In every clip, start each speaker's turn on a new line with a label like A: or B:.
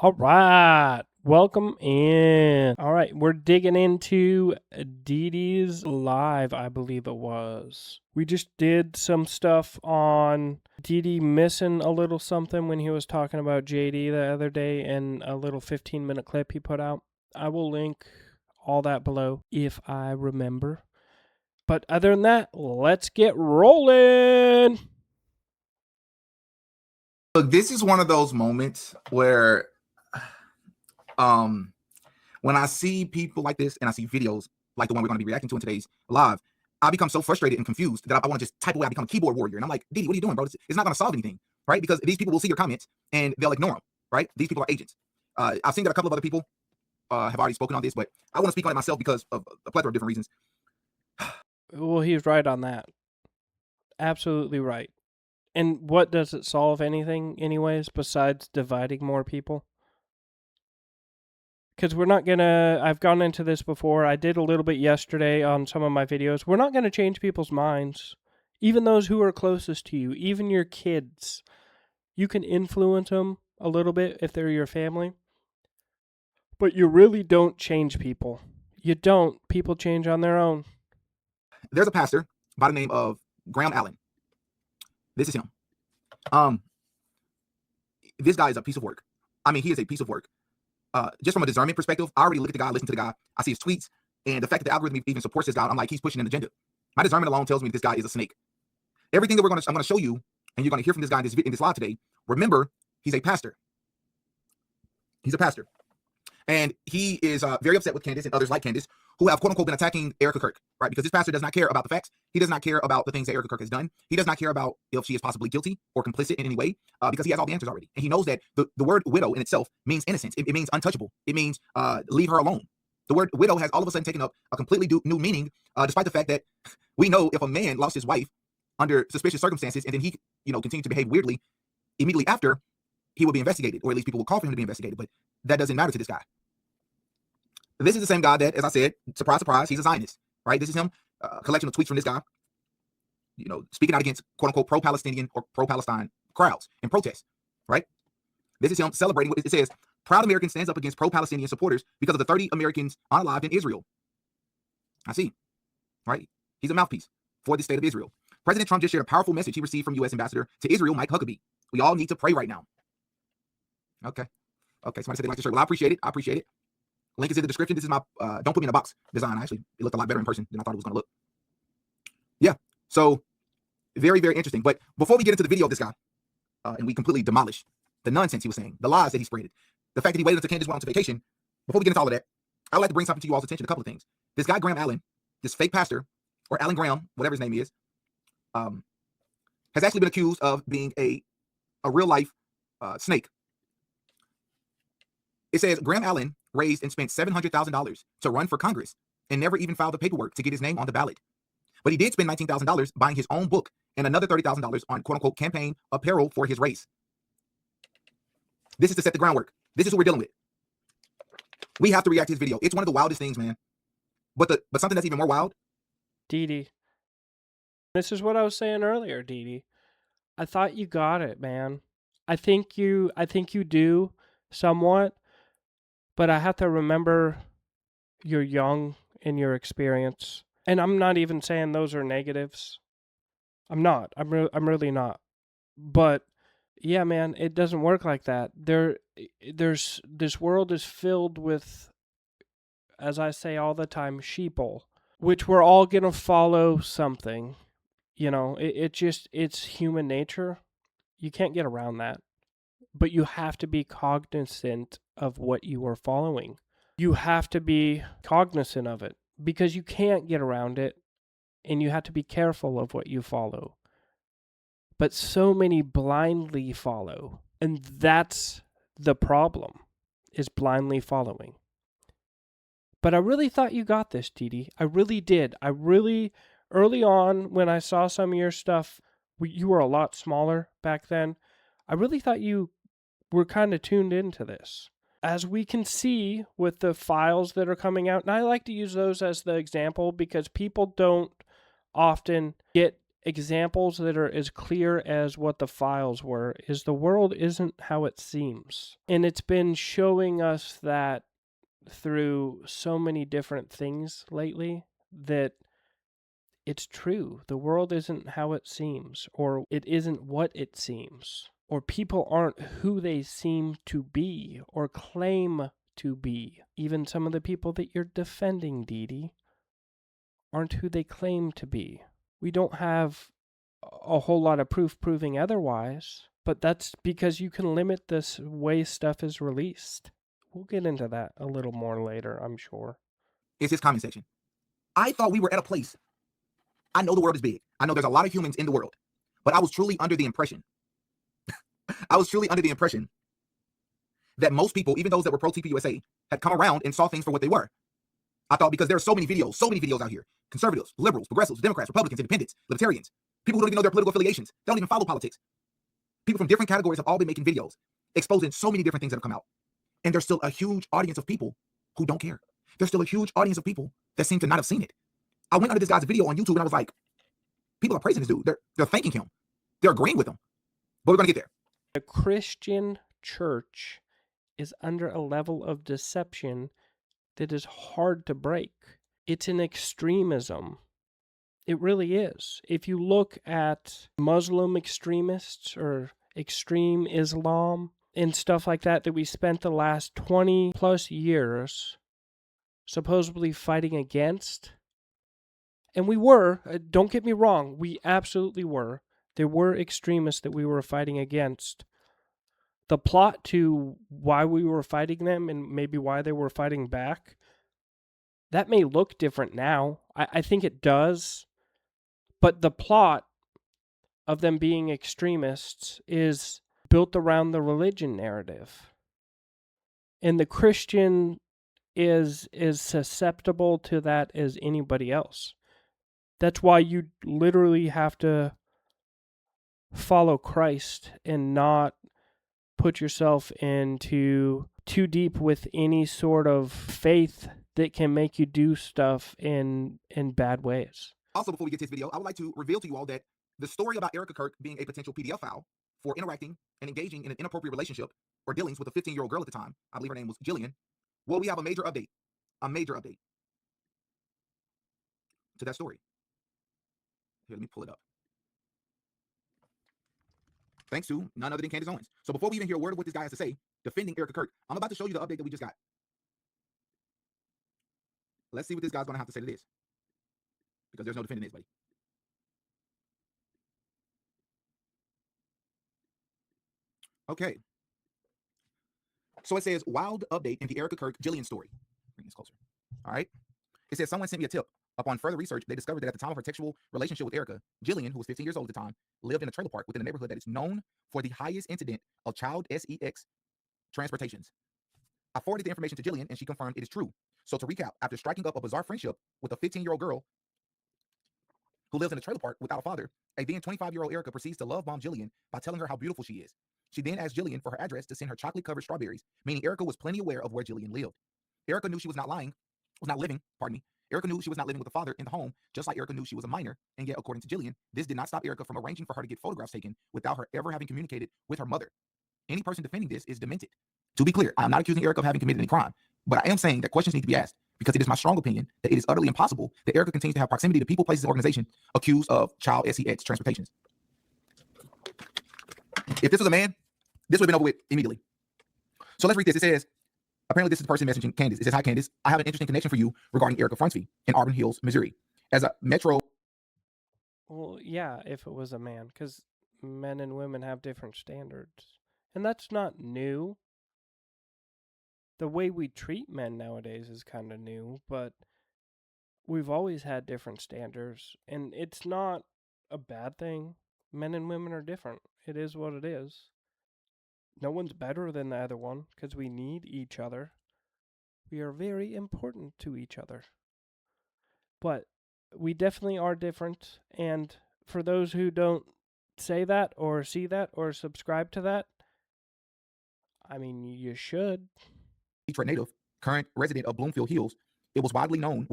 A: All right. Welcome in. All right. We're digging into Dee Dee's live, I believe it was. We just did some stuff on Dee Dee missing a little something when he was talking about JD the other day in a little 15-minute clip he put out. I will link all that below if I remember. But other than that, let's get rolling.
B: Look, this is one of those moments where when I see people like this and I see videos like the one we're going to be reacting to in today's live, I become so frustrated and confused that I want to just type away. I become a keyboard warrior. And I'm like, Didi, what are you doing, bro? It's not going to solve anything, right? Because these people will see your comments and they'll ignore them, right? These people are agents. I've seen that a couple of other people have already spoken on this, but I want to speak on it myself because of a plethora of different reasons.
A: Well, he's right on that. Absolutely right. And what does it solve anything anyways besides dividing more people? Because we're not going to, I've gone into this before, I did a little bit yesterday on some of my videos, we're not going to change people's minds. Even those who are closest to you, even your kids. You can influence them a little bit if they're your family. But you really don't change people. You don't. People change on their own.
B: There's a pastor by the name of Graham Allen. This is him. This guy is a piece of work. I mean, he is a piece of work. Just from a discernment perspective, I already look at the guy, listen to the guy. I see his tweets, and the fact that the algorithm even supports this guy, I'm like, he's pushing an agenda. My discernment alone tells me this guy is a snake. Everything that I'm going to show you, and you're going to hear from this guy in this live today. Remember, he's a pastor. He's a pastor. And he is very upset with Candace and others like Candace who have, quote unquote, been attacking Erika Kirk, right? Because this pastor does not care about the facts. He does not care about the things that Erika Kirk has done. He does not care about if she is possibly guilty or complicit in any way because he has all the answers already. And he knows that the word widow in itself means innocence. It means untouchable. It means leave her alone. The word widow has all of a sudden taken up a completely new meaning, despite the fact that we know if a man lost his wife under suspicious circumstances and then he, continued to behave weirdly, immediately after, he will be investigated, or at least people will call for him to be investigated. But that doesn't matter to this guy. This is the same guy that, as I said, surprise, surprise, he's a Zionist, right? This is him, a collection of tweets from this guy, speaking out against, quote unquote, pro-Palestinian or pro-Palestine crowds and protests, right? This is him celebrating what it says, proud American stands up against pro-Palestinian supporters because of the 30 Americans unalived in Israel. I see, right? He's a mouthpiece for the state of Israel. President Trump just shared a powerful message he received from U.S. Ambassador to Israel, Mike Huckabee. We all need to pray right now. Okay, somebody said they like the shirt. Well, I appreciate it. Link is in the description. This is my don't put me in a box design. Actually, it looked a lot better in person than I thought it was going to look. Yeah, so very, very interesting. But before we get into the video of this guy, and we completely demolish the nonsense he was saying, the lies that he spread, the fact that he waited until Candace went on vacation, before we get into all of that, I would like to bring something to you all's attention, a couple of things. This guy, Graham Allen, this fake pastor, or Allen Graham, whatever his name is, has actually been accused of being a real-life snake. It says Graham Allen raised and spent $700,000 to run for Congress and never even filed the paperwork to get his name on the ballot. But he did spend $19,000 buying his own book and another $30,000 on quote-unquote campaign apparel for his race. This is to set the groundwork. This is what we're dealing with. We have to react to his video. It's one of the wildest things, man. But something that's even more wild.
A: Dee Dee. This is what I was saying earlier, Dee Dee. I thought you got it, man. I think you do somewhat. But I have to remember you're young in your experience. And I'm not even saying those are negatives. I'm not. I'm really not. But yeah, man, it doesn't work like that. This world is filled with, as I say all the time, sheeple, which we're all going to follow something. It's human nature. You can't get around that. But you have to be cognizant of what you are following. You have to be cognizant of it because you can't get around it, and you have to be careful of what you follow. But so many blindly follow, and that's the problem, is blindly following. But I really thought you got this, Dee Dee. I really did. Early on when I saw some of your stuff, you were a lot smaller back then. I really thought you were kind of tuned into this. As we can see with the files that are coming out, and I like to use those as the example because people don't often get examples that are as clear as what the files were is the world isn't how it seems. And it's been showing us that through so many different things lately that it's true. The world isn't how it seems, or it isn't what it seems, or people aren't who they seem to be or claim to be. Even some of the people that you're defending, Dee, aren't who they claim to be. We don't have a whole lot of proof proving otherwise, but that's because you can limit this way stuff is released. We'll get into that a little more later, I'm sure.
B: It's his comment section. I thought we were at a place. I know the world is big. I know there's a lot of humans in the world, but I was truly under the impression that most people, even those that were pro TPUSA, had come around and saw things for what they were. I thought because there are so many videos out here. Conservatives, liberals, progressives, Democrats, Republicans, independents, libertarians, people who don't even know their political affiliations. They don't even follow politics. People from different categories have all been making videos exposing so many different things that have come out. And there's still a huge audience of people who don't care. There's still a huge audience of people that seem to not have seen it. I went under this guy's video on YouTube and I was like, people are praising this dude. They're thanking him. They're agreeing with him. But we're going to get there.
A: The Christian church is under a level of deception that is hard to break. It's an extremism. It really is. If you look at Muslim extremists or extreme Islam and stuff like that we spent the last 20 plus years supposedly fighting against, and we were, don't get me wrong, we absolutely were. There were extremists that we were fighting against. The plot to why we were fighting them and maybe why they were fighting back, that may look different now. I think it does. But the plot of them being extremists is built around the religion narrative. And the Christian is as susceptible to that as anybody else. That's why you literally have to follow Christ and not put yourself into too deep with any sort of faith that can make you do stuff in bad ways.
B: Also, before we get to this video, I would like to reveal to you all that the story about Erika Kirk being a potential PDF file for interacting and engaging in an inappropriate relationship or dealings with a 15-year-old girl at the time, I believe her name was Jillian, well, we have a major update to that story. Here, let me pull it up. Thanks to none other than Candace Owens. So before we even hear a word of what this guy has to say defending Erika Kirk, I'm about to show you the update that we just got. Let's see what this guy's going to have to say to this, because there's no defending this, buddy. Okay. So it says, wild update in the Erika Kirk Jillian story. Bring this closer. All right. It says, someone sent me a tip. Upon further research, they discovered that at the time of her sexual relationship with Erika, Jillian, who was 15 years old at the time, lived in a trailer park within a neighborhood that is known for the highest incident of child sex transportations. I forwarded the information to Jillian, and she confirmed it is true. So to recap, after striking up a bizarre friendship with a 15-year-old girl who lives in a trailer park without a father, a then 25-year-old Erika proceeds to love bomb Jillian by telling her how beautiful she is. She then asked Jillian for her address to send her chocolate-covered strawberries, meaning Erika was plenty aware of where Jillian lived. Erika knew she was not living. Erika knew she was not living with a father in the home, just like Erika knew she was a minor, and yet, according to Jillian, this did not stop Erika from arranging for her to get photographs taken without her ever having communicated with her mother. Any person defending this is demented. To be clear, I am not accusing Erika of having committed any crime, but I am saying that questions need to be asked, because it is my strong opinion that it is utterly impossible that Erika continues to have proximity to people, places, and organizations accused of child sex transportations. If this was a man, this would have been over with immediately. So let's read this. It says, apparently this is the person messaging Candace. It says, hi, Candace. I have an interesting connection for you regarding Erika Fronsby in Auburn Hills, Missouri. As a metro...
A: Well, yeah, if it was a man, because men and women have different standards. And that's not new. The way we treat men nowadays is kind of new, but we've always had different standards, and it's not a bad thing. Men and women are different. It is what it is. No one's better than the other one, because we need each other. We are very important to each other. But we definitely are different, and for those who don't say that or see that or subscribe to that, I mean, you should.
B: Detroit native, current resident of Bloomfield Hills, it was well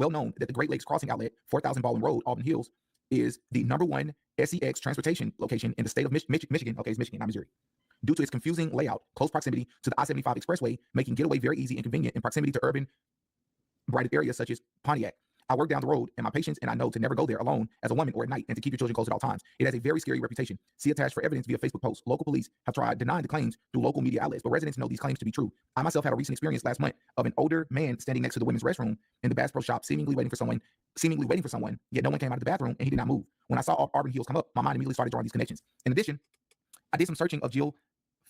B: known that the Great Lakes Crossing Outlet, 4000 Baldwin Road, Auburn Hills, is the #1 SEX transportation location in the state of Michigan. Okay, it's Michigan, not Missouri. Due to its confusing layout, close proximity to the I-75 expressway, making getaway very easy and convenient in proximity to urban brighted areas such as Pontiac. I work down the road, and my patients and I know to never go there alone as a woman or at night, and to keep your children close at all times. It has a very scary reputation. See attached for evidence via Facebook posts. Local police have tried denying the claims through local media outlets, but residents know these claims to be true. I myself had a recent experience last month of an older man standing next to the women's restroom in the Bass Pro Shop, seemingly waiting for someone, yet no one came out of the bathroom, and he did not move. When I saw Auburn heels come up, my mind immediately started drawing these connections. In addition, I did some searching of Jill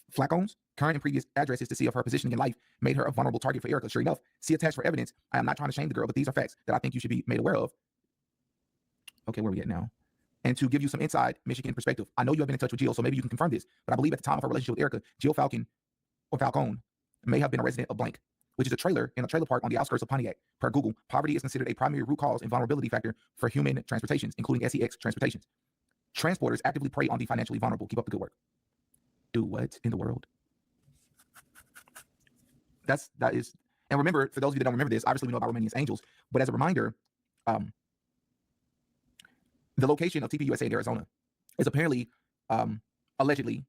B: Flacon's current and previous addresses to see if her positioning in life made her a vulnerable target for Erika. Sure enough, see attached for evidence. I am not trying to shame the girl, but these are facts that I think you should be made aware of. Okay, where are we at now? And to give you some inside Michigan perspective, I know you have been in touch with Jill, so maybe you can confirm this, but I believe at the time of her relationship with Erika, Jill Falcone may have been a resident of blank, which is a trailer in a trailer park on the outskirts of Pontiac. Per Google, poverty is considered a primary root cause and vulnerability factor for human transportations, including SEX transportations. Transporters actively prey on the financially vulnerable. Keep up the good work. Do what in the world? That is, and remember, for those of you that don't remember this, obviously we know about Romanian's angels, but as a reminder, the location of TPUSA in Arizona is apparently, allegedly,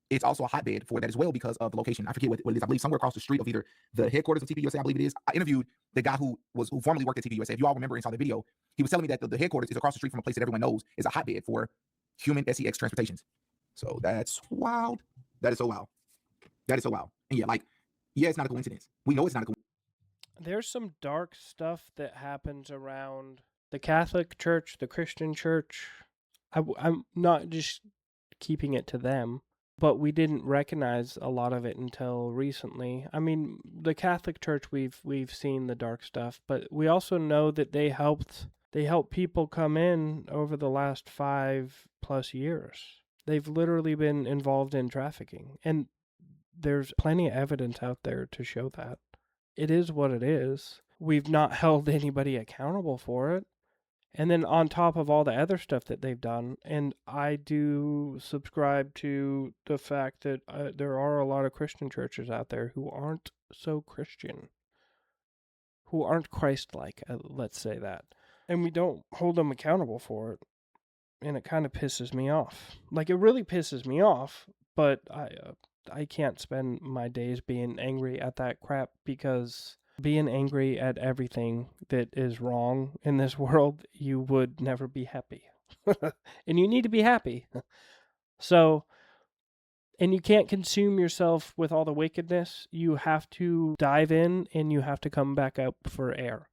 B: it's also a hotbed for that as well because of the location. I forget what it is. I believe somewhere across the street of either the headquarters of TPUSA, I believe it is. I interviewed the guy who formerly worked at TPUSA. If you all remember and saw the video, he was telling me that the headquarters is across the street from a place that everyone knows is a hotbed for human SEX transportations. So that's wild. That is so wild. That is so wild. And yeah, it's not a coincidence. We know it's not a coincidence.
A: There's some dark stuff that happens around the Catholic Church, the Christian Church. I'm not just keeping it to them, but we didn't recognize a lot of it until recently. I mean, the Catholic Church, we've seen the dark stuff, but we also know that they helped people come in over the last 5+ years. They've literally been involved in trafficking, and there's plenty of evidence out there to show that. It is what it is. We've not held anybody accountable for it. And then on top of all the other stuff that they've done, and I do subscribe to the fact that there are a lot of Christian churches out there who aren't so Christian, who aren't Christ-like, let's say that. And we don't hold them accountable for it. And it kind of pisses me off. Like, it really pisses me off, but I can't spend my days being angry at that crap, because being angry at everything that is wrong in this world, you would never be happy. And you need to be happy. So, and you can't consume yourself with all the wickedness. You have to dive in, and you have to come back up for air.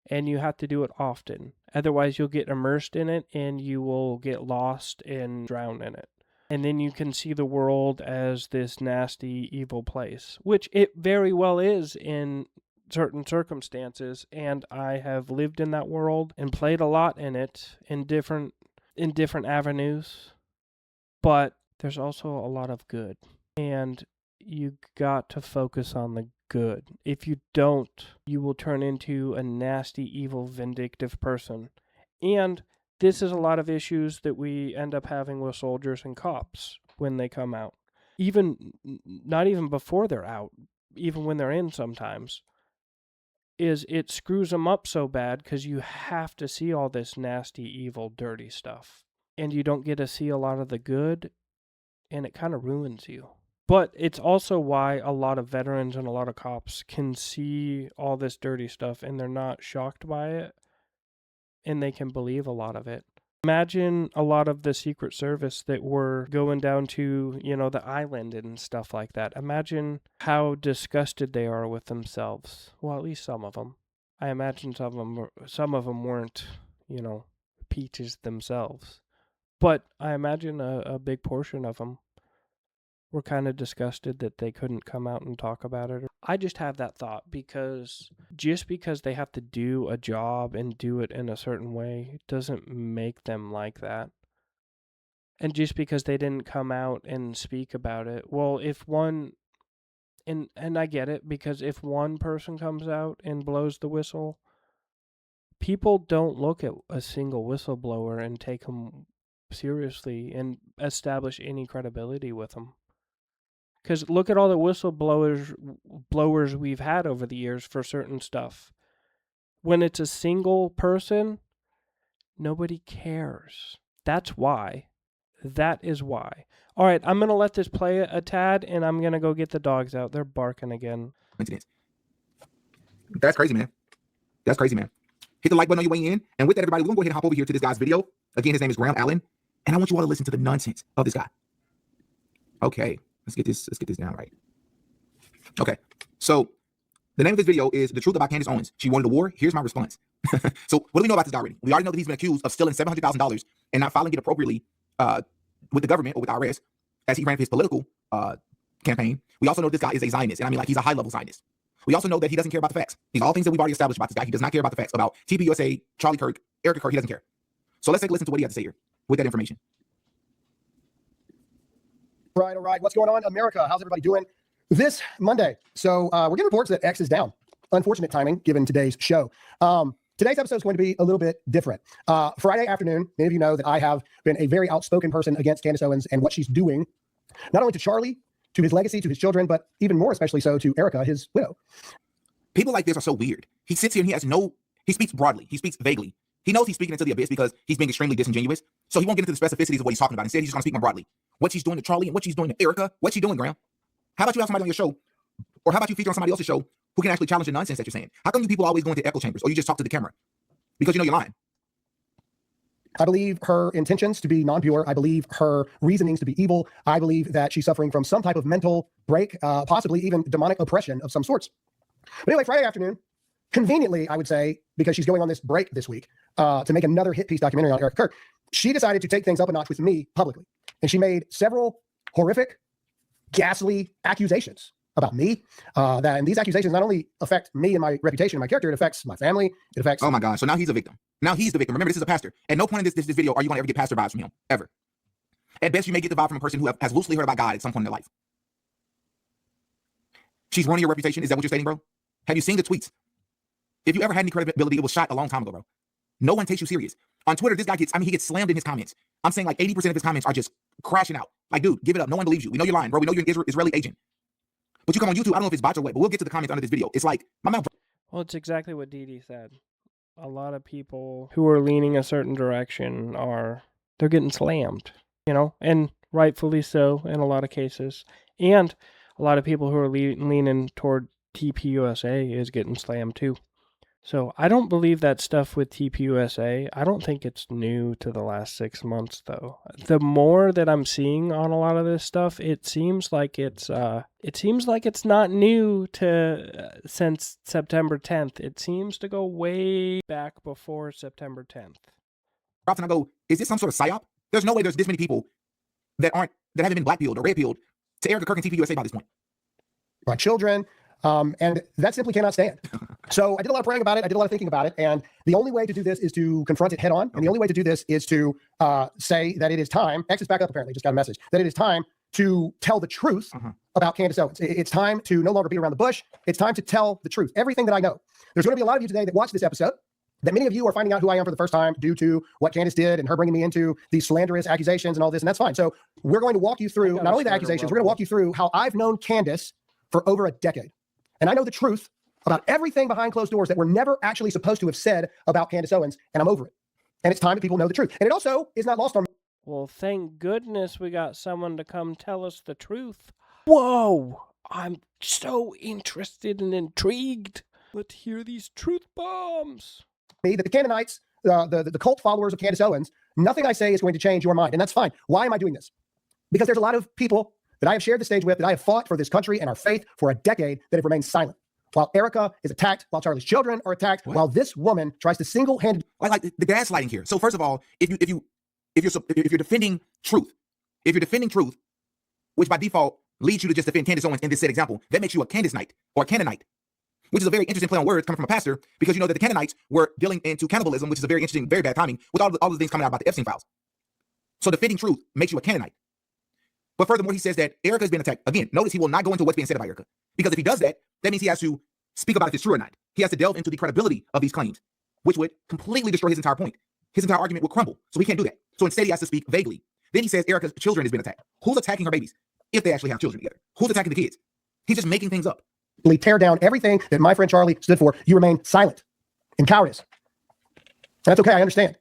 A: And you have to do it often. Otherwise, you'll get immersed in it, and you will get lost and drown in it. And then you can see the world as this nasty, evil place, which it very well is in certain circumstances. And I have lived in that world and played a lot in it in different avenues. But there's also a lot of good. And you got to focus on the good. If you don't, you will turn into a nasty, evil, vindictive person. And this is a lot of issues that we end up having with soldiers and cops when they come out. Not even before they're out, even when they're in sometimes, is it screws them up so bad because you have to see all this nasty, evil, dirty stuff. And you don't get to see a lot of the good, and it kind of ruins you. But it's also why a lot of veterans and a lot of cops can see all this dirty stuff, and they're not shocked by it. And they can believe a lot of it. Imagine a lot of the Secret Service that were going down to, the island and stuff like that. Imagine how disgusted they are with themselves. Well, at least some of them. I imagine some of them weren't, peaches themselves. But I imagine a big portion of them were kind of disgusted that they couldn't come out and talk about it. I just have that thought because they have to do a job and do it in a certain way doesn't make them like that. And just because they didn't come out and speak about it, well, if one, and I get it, because if one person comes out and blows the whistle, people don't look at a single whistleblower and take them seriously and establish any credibility with them. Because look at all the whistleblowers we've had over the years for certain stuff. When it's a single person, Nobody cares. That's why. That is why. All right, I'm going to let this play a tad, and I'm going to go get the dogs out. They're barking again.
B: That's crazy, man. That's crazy, man. Hit the like button on your way in. And with that, everybody, we're going to go ahead and hop over here to this guy's video. Again, his name is Graham Allen. And I want you all to listen to the nonsense of this guy. Okay, let's get this down right. Okay, so the name of this video is The Truth About Candace Owens. She wanted a war. Here's my response. So what do we know about this guy already? We already know that he's been accused of stealing $700,000 and not filing it appropriately with the government or with the IRS as he ran for his political campaign. We also know this guy is a Zionist, and I mean, like, he's a high-level Zionist. We also know that he doesn't care about the facts. These are all things that we've already established about this guy. He does not care about the facts about TPUSA, Charlie Kirk, Erika Kirk. He doesn't care. So let's take a listen to what he has to say here with that information.
C: All right. What's going on, America? How's everybody doing this Monday? So we're getting reports that X is down. Unfortunate timing, given today's show. Today's episode is going to be a little bit different. Friday afternoon, many of you know that I have been a very outspoken person against Candace Owens and what she's doing, not only to Charlie, to his legacy, to his children, but even more especially so to Erika, his widow.
B: People like this are so weird. He sits here and he speaks broadly. He speaks vaguely. He knows he's speaking into the abyss because he's being extremely disingenuous. So he won't get into the specificities of what he's talking about. Instead, he's just going to speak more broadly. What she's doing to Charlie and what she's doing to Erika. What's she doing, Graham? How about you have somebody on your show? Or how about you feature on somebody else's show who can actually challenge the nonsense that you're saying? How come you people always go into echo chambers or you just talk to the camera? Because you know you're lying.
C: I believe her intentions to be non-pure. I believe her reasonings to be evil. I believe that she's suffering from some type of mental break, possibly even demonic oppression of some sorts. But anyway, Friday afternoon, conveniently, I would say, because she's going on this break this week to make another hit piece documentary on Erika Kirk, she decided to take things up a notch with me publicly. And she made several horrific, ghastly accusations about me. And these accusations not only affect me and my reputation and my character, it affects my family. It affects...
B: Oh my God. So now he's a victim. Now he's the victim. Remember, this is a pastor. At no point in this video are you going to ever get pastor vibes from him, ever. At best, you may get the vibe from a person who has loosely heard about God at some point in their life. She's ruining your reputation. Is that what you're stating, bro? Have you seen the tweets? If you ever had any credibility, it was shot a long time ago, bro. No one takes you serious. On Twitter, this guy he gets slammed in his comments. I'm saying like 80% of his comments are just crashing out. Like, dude, give it up. No one believes you. We know you're lying, bro. We know you're an Israeli agent. But you come on YouTube, I don't know if it's bots or what, but we'll get to the comments under this video. It's like, my mouth.
A: Well, it's exactly what Dee Dee said. A lot of people who are leaning a certain direction they're getting slammed, and rightfully so in a lot of cases. And a lot of people who are leaning toward TPUSA is getting slammed too. So I don't believe that stuff with TPUSA. I don't think it's new to the last 6 months, though. The more that I'm seeing on a lot of this stuff, it seems like it's not new to since September 10th. It seems to go way back before September 10th.
B: And I go, is this some sort of psyop? There's no way there's this many people that haven't been black-pilled or red-pilled to Erika Kirk and TPUSA by this point.
C: My children. And that simply cannot stand. So I did a lot of praying about it. I did a lot of thinking about it. And the only way to do this is to confront it head on. And the only way to do this is to say that it is time. X is back up, apparently. Just got a message. That it is time to tell the truth about Candace Owens. It's time to no longer beat around the bush. It's time to tell the truth. Everything that I know. There's going to be a lot of you today that watch this episode that many of you are finding out who I am for the first time due to what Candace did and her bringing me into these slanderous accusations and all this. And that's fine. So we're going to walk you through not only the accusations, we're going to walk you through how I've known Candace for over a decade. And I know the truth about everything behind closed doors that we're never actually supposed to have said about Candace Owens, and I'm over it. And it's time that people know the truth. And it also is not lost on me.
A: Well, thank goodness we got someone to come tell us the truth. Whoa! I'm so interested and intrigued. Let's hear these truth bombs.
C: That the Canaanites, the cult followers of Candace Owens, nothing I say is going to change your mind. And that's fine. Why am I doing this? Because there's a lot of people that I have shared the stage with, that I have fought for this country and our faith for a decade, that have remained silent. While Erika is attacked, while Charlie's children are attacked, while this woman tries to single-handedly...
B: Like the gaslighting here. So first of all, if you're defending truth, which by default leads you to just defend Candace Owens in this said example, that makes you a Candace-nite or a Canaanite, which is a very interesting play on words coming from a pastor, because you know that the Canaanites were dealing into cannibalism, which is a very interesting, very bad timing with all the things coming out about the Epstein files. So defending truth makes you a Canaanite. But furthermore, he says that Erika has been attacked. Again, notice he will not go into what's being said about Erika. Because if he does that, that means he has to speak about if it's true or not. He has to delve into the credibility of these claims, which would completely destroy his entire point. His entire argument would crumble. So he can't do that. So instead, he has to speak vaguely. Then he says Erika's children has been attacked. Who's attacking her babies? If they actually have children together. Who's attacking the kids? He's just making things up.
C: Tear down everything that my friend Charlie stood for. You remain silent in cowardice. That's okay. I understand.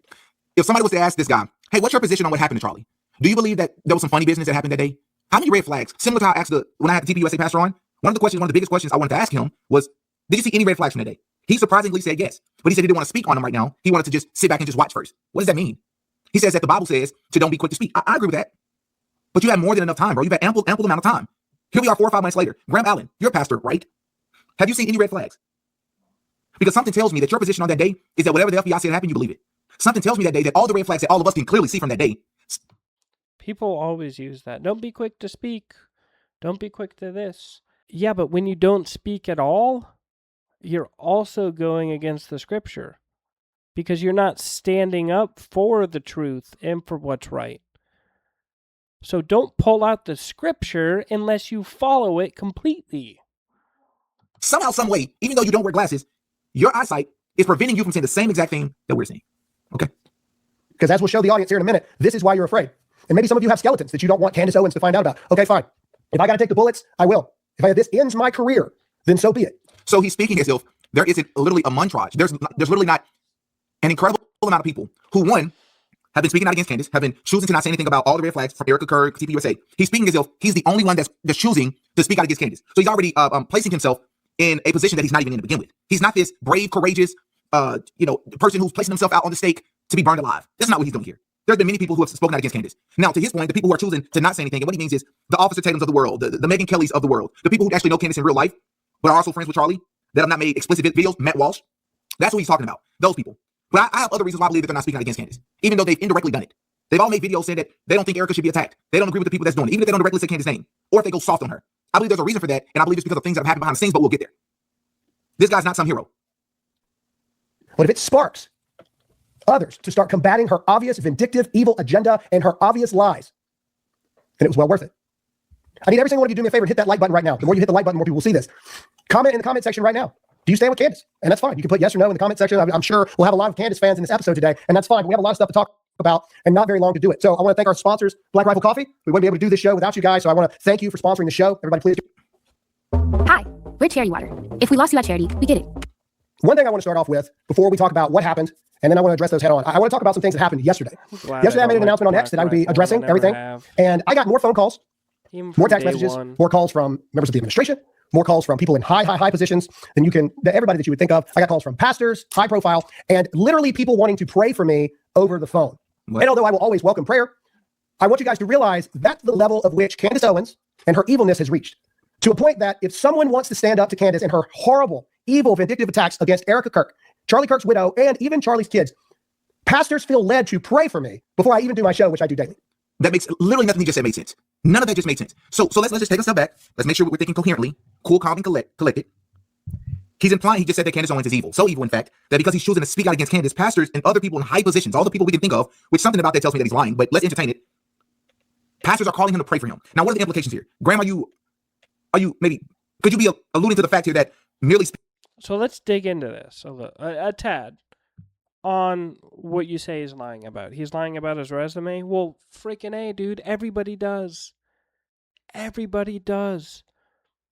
B: if somebody was to ask this guy, hey, what's your position on what happened to Charlie? Do you believe that there was some funny business that happened that day? How many red flags? Similar to how I asked when I had the TPUSA pastor on, one of the biggest questions I wanted to ask him was, did you see any red flags from that day? He surprisingly said yes, but he said he didn't want to speak on them right now. He wanted to just sit back and just watch first. What does that mean? He says that the Bible says to don't be quick to speak. I agree with that. But you have more than enough time, bro. You've had ample amount of time. Here we are 4 or 5 months later. Graham Allen, you're a pastor, right? Have you seen any red flags? Because something tells me that your position on that day is that whatever the FBI said happened, you believe it. Something tells me that day that all the red flags that all of us can clearly see from that day.
A: People always use that. Don't be quick to speak. Don't be quick to this. Yeah, but when you don't speak at all, you're also going against the scripture because you're not standing up for the truth and for what's right. So don't pull out the scripture unless you follow it completely.
B: Somehow, some way, even though you don't wear glasses, your eyesight is preventing you from saying the same exact thing that we're saying. Okay?
C: Because as we'll show the audience here in a minute, this is why you're afraid. And maybe some of you have skeletons that you don't want Candace Owens to find out about. Okay, fine. If I got to take the bullets, I will. If this ends my career, then so be it.
B: So he's speaking as if there isn't literally a montage. There's literally not an incredible amount of people who, one, have been speaking out against Candace, have been choosing to not say anything about all the red flags from Erika Kirk, TPUSA. He's speaking as if he's the only one that's choosing to speak out against Candace. So he's already placing himself in a position that he's not even in to begin with. He's not this brave, courageous, person who's placing himself out on the stake to be burned alive. That's not what he's doing here. There's been many people who have spoken out against Candace. Now, to his point, the people who are choosing to not say anything, and what he means is the Officer Tatums of the world, the Megyn Kellys of the world, the people who actually know Candace in real life, but are also friends with Charlie, that have not made explicit videos, Matt Walsh. That's what he's talking about. Those people. But I have other reasons why I believe that they're not speaking out against Candace, even though they've indirectly done it. They've all made videos saying that they don't think Erika should be attacked. They don't agree with the people that's doing it, even if they don't directly say Candace's name, or if they go soft on her. I believe there's a reason for that, and I believe it's because of things that have happened behind the scenes, but we'll get there. This guy's not some hero.
C: But if it sparks others to start combating her obvious, vindictive, evil agenda and her obvious lies, then it was well worth it. I need every single one of you to do me a favor and hit that like button right now. The more you hit the like button, the more people will see this. Comment in the comment section right now. Do you stand with Candace? And that's fine. You can put yes or no in the comment section. I'm sure we'll have a lot of Candace fans in this episode today, and that's fine. But we have a lot of stuff to talk about and not very long to do it. So I want to thank our sponsors, Black Rifle Coffee. We wouldn't be able to do this show without you guys. So I want to thank you for sponsoring the show. Everybody, please.
D: Hi, we're Charity Water. If we lost you at charity, we get it.
C: One thing I want to start off with before we talk about what happened, and then I want to address those head on. I want to talk about some things that happened yesterday. Yesterday, I made an announcement on X that I would be addressing everything. And I got more phone calls, more text messages, more calls from members of the administration, more calls from people in high positions than everybody that you would think of. I got calls from pastors, high profile, and literally people wanting to pray for me over the phone. What? And although I will always welcome prayer, I want you guys to realize that's the level of which Candace Owens and her evilness has reached. To a point that if someone wants to stand up to Candace and her horrible, evil, vindictive attacks against Erika Kirk, Charlie Kirk's widow, and even Charlie's kids, pastors feel led to pray for me before I even do my show, which I do daily.
B: That makes literally nothing he just said made sense. None of that just made sense. So let's just take a step back. Let's make sure we're thinking coherently, cool, calm, and collected. He's implying he just said that Candace Owens is evil. So evil, in fact, that because he's choosing to speak out against Candace, pastors and other people in high positions, all the people we can think of, which something about that tells me that he's lying, but let's entertain it. Pastors are calling him to pray for him. Now, what are the implications here? Graham, are you maybe, could you be alluding to the fact here that merely...
A: So let's dig into this a tad on what you say he's lying about. He's lying about his resume? Well, freaking A, dude. Everybody does. Everybody does.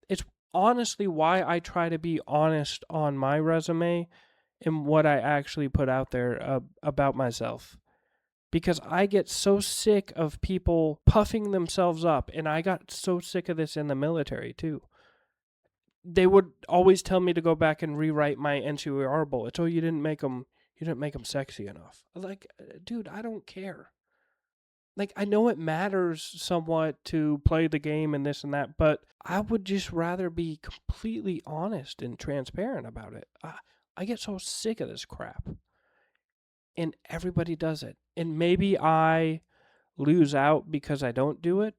A: It's honestly why I try to be honest on my resume and what I actually put out there about myself. Because I get so sick of people puffing themselves up, and I got so sick of this in the military too. They would always tell me to go back and rewrite my NCOR bullets. Oh, you didn't make them sexy enough. Like, dude, I don't care. Like, I know it matters somewhat to play the game and this and that, but I would just rather be completely honest and transparent about it. I get so sick of this crap. And everybody does it. And maybe I lose out because I don't do it,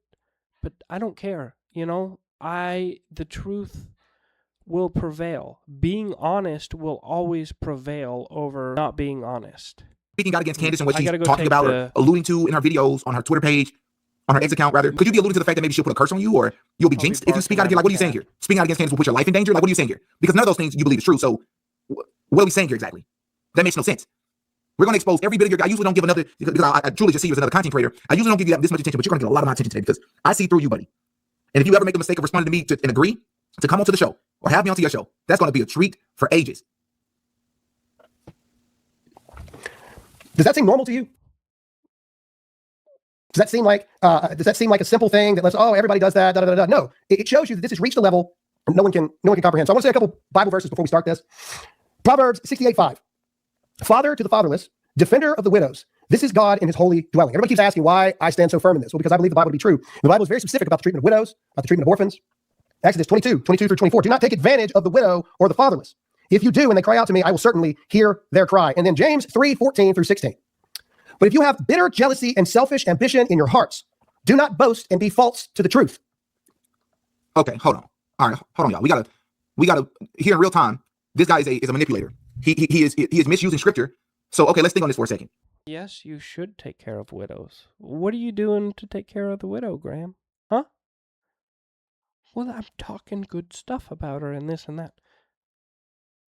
A: but I don't care. You know, the truth will prevail. Being honest will always prevail over not being honest.
B: Speaking out against Candace and what she's talking about or alluding to in her videos on her Twitter page, on her X account rather, could you be alluding to the fact that maybe she'll put a curse on you or you'll be jinxed if you speak out against, like, what are you saying here? Speaking out against Candace will put your life in danger? Like, what are you saying here? Because none of those things you believe is true. So what are we saying here exactly? That makes no sense. We're going to expose every bit of your... I usually don't give another... Because I truly just see you as another content creator. I usually don't give you this much attention, but you're going to get a lot of my attention today because I see through you, buddy. And if you ever make the mistake of responding to me and agree to come onto the show or have me onto your show, that's going to be a treat for ages.
C: Does that seem normal to you? Does that seem like a simple thing that lets, oh, everybody does that, da, da, da, da. No, it shows you that this has reached a level no one can comprehend. So I want to say a couple Bible verses before we start this. Proverbs 68:5. Father to the fatherless, defender of the widows. This is God in his holy dwelling. Everybody keeps asking why I stand so firm in this. Well, because I believe the Bible to be true. The Bible is very specific about the treatment of widows, about the treatment of orphans. Exodus 22 through 24. Do not take advantage of the widow or the fatherless. If you do, and they cry out to me, I will certainly hear their cry. And then James 3:14 through 16. But if you have bitter jealousy and selfish ambition in your hearts, do not boast and be false to the truth.
B: Okay, hold on. All right, hold on, y'all. We gotta here in real time. This guy is a manipulator. He is misusing scripture. So okay, let's think on this for a second.
A: Yes, you should take care of widows. What are you doing to take care of the widow, Graham? Huh? Well, I'm talking good stuff about her and this and that.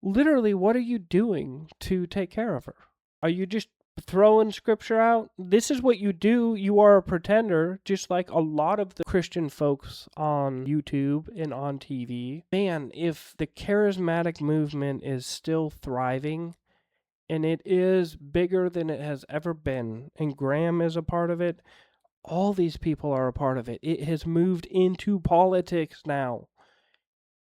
A: Literally, what are you doing to take care of her? Are you just throwing scripture out? This is what you do. You are a pretender, just like a lot of the Christian folks on YouTube and on TV. Man, if the charismatic movement is still thriving, and it is bigger than it has ever been, and Graham is a part of it, all these people are a part of it. It has moved into politics now.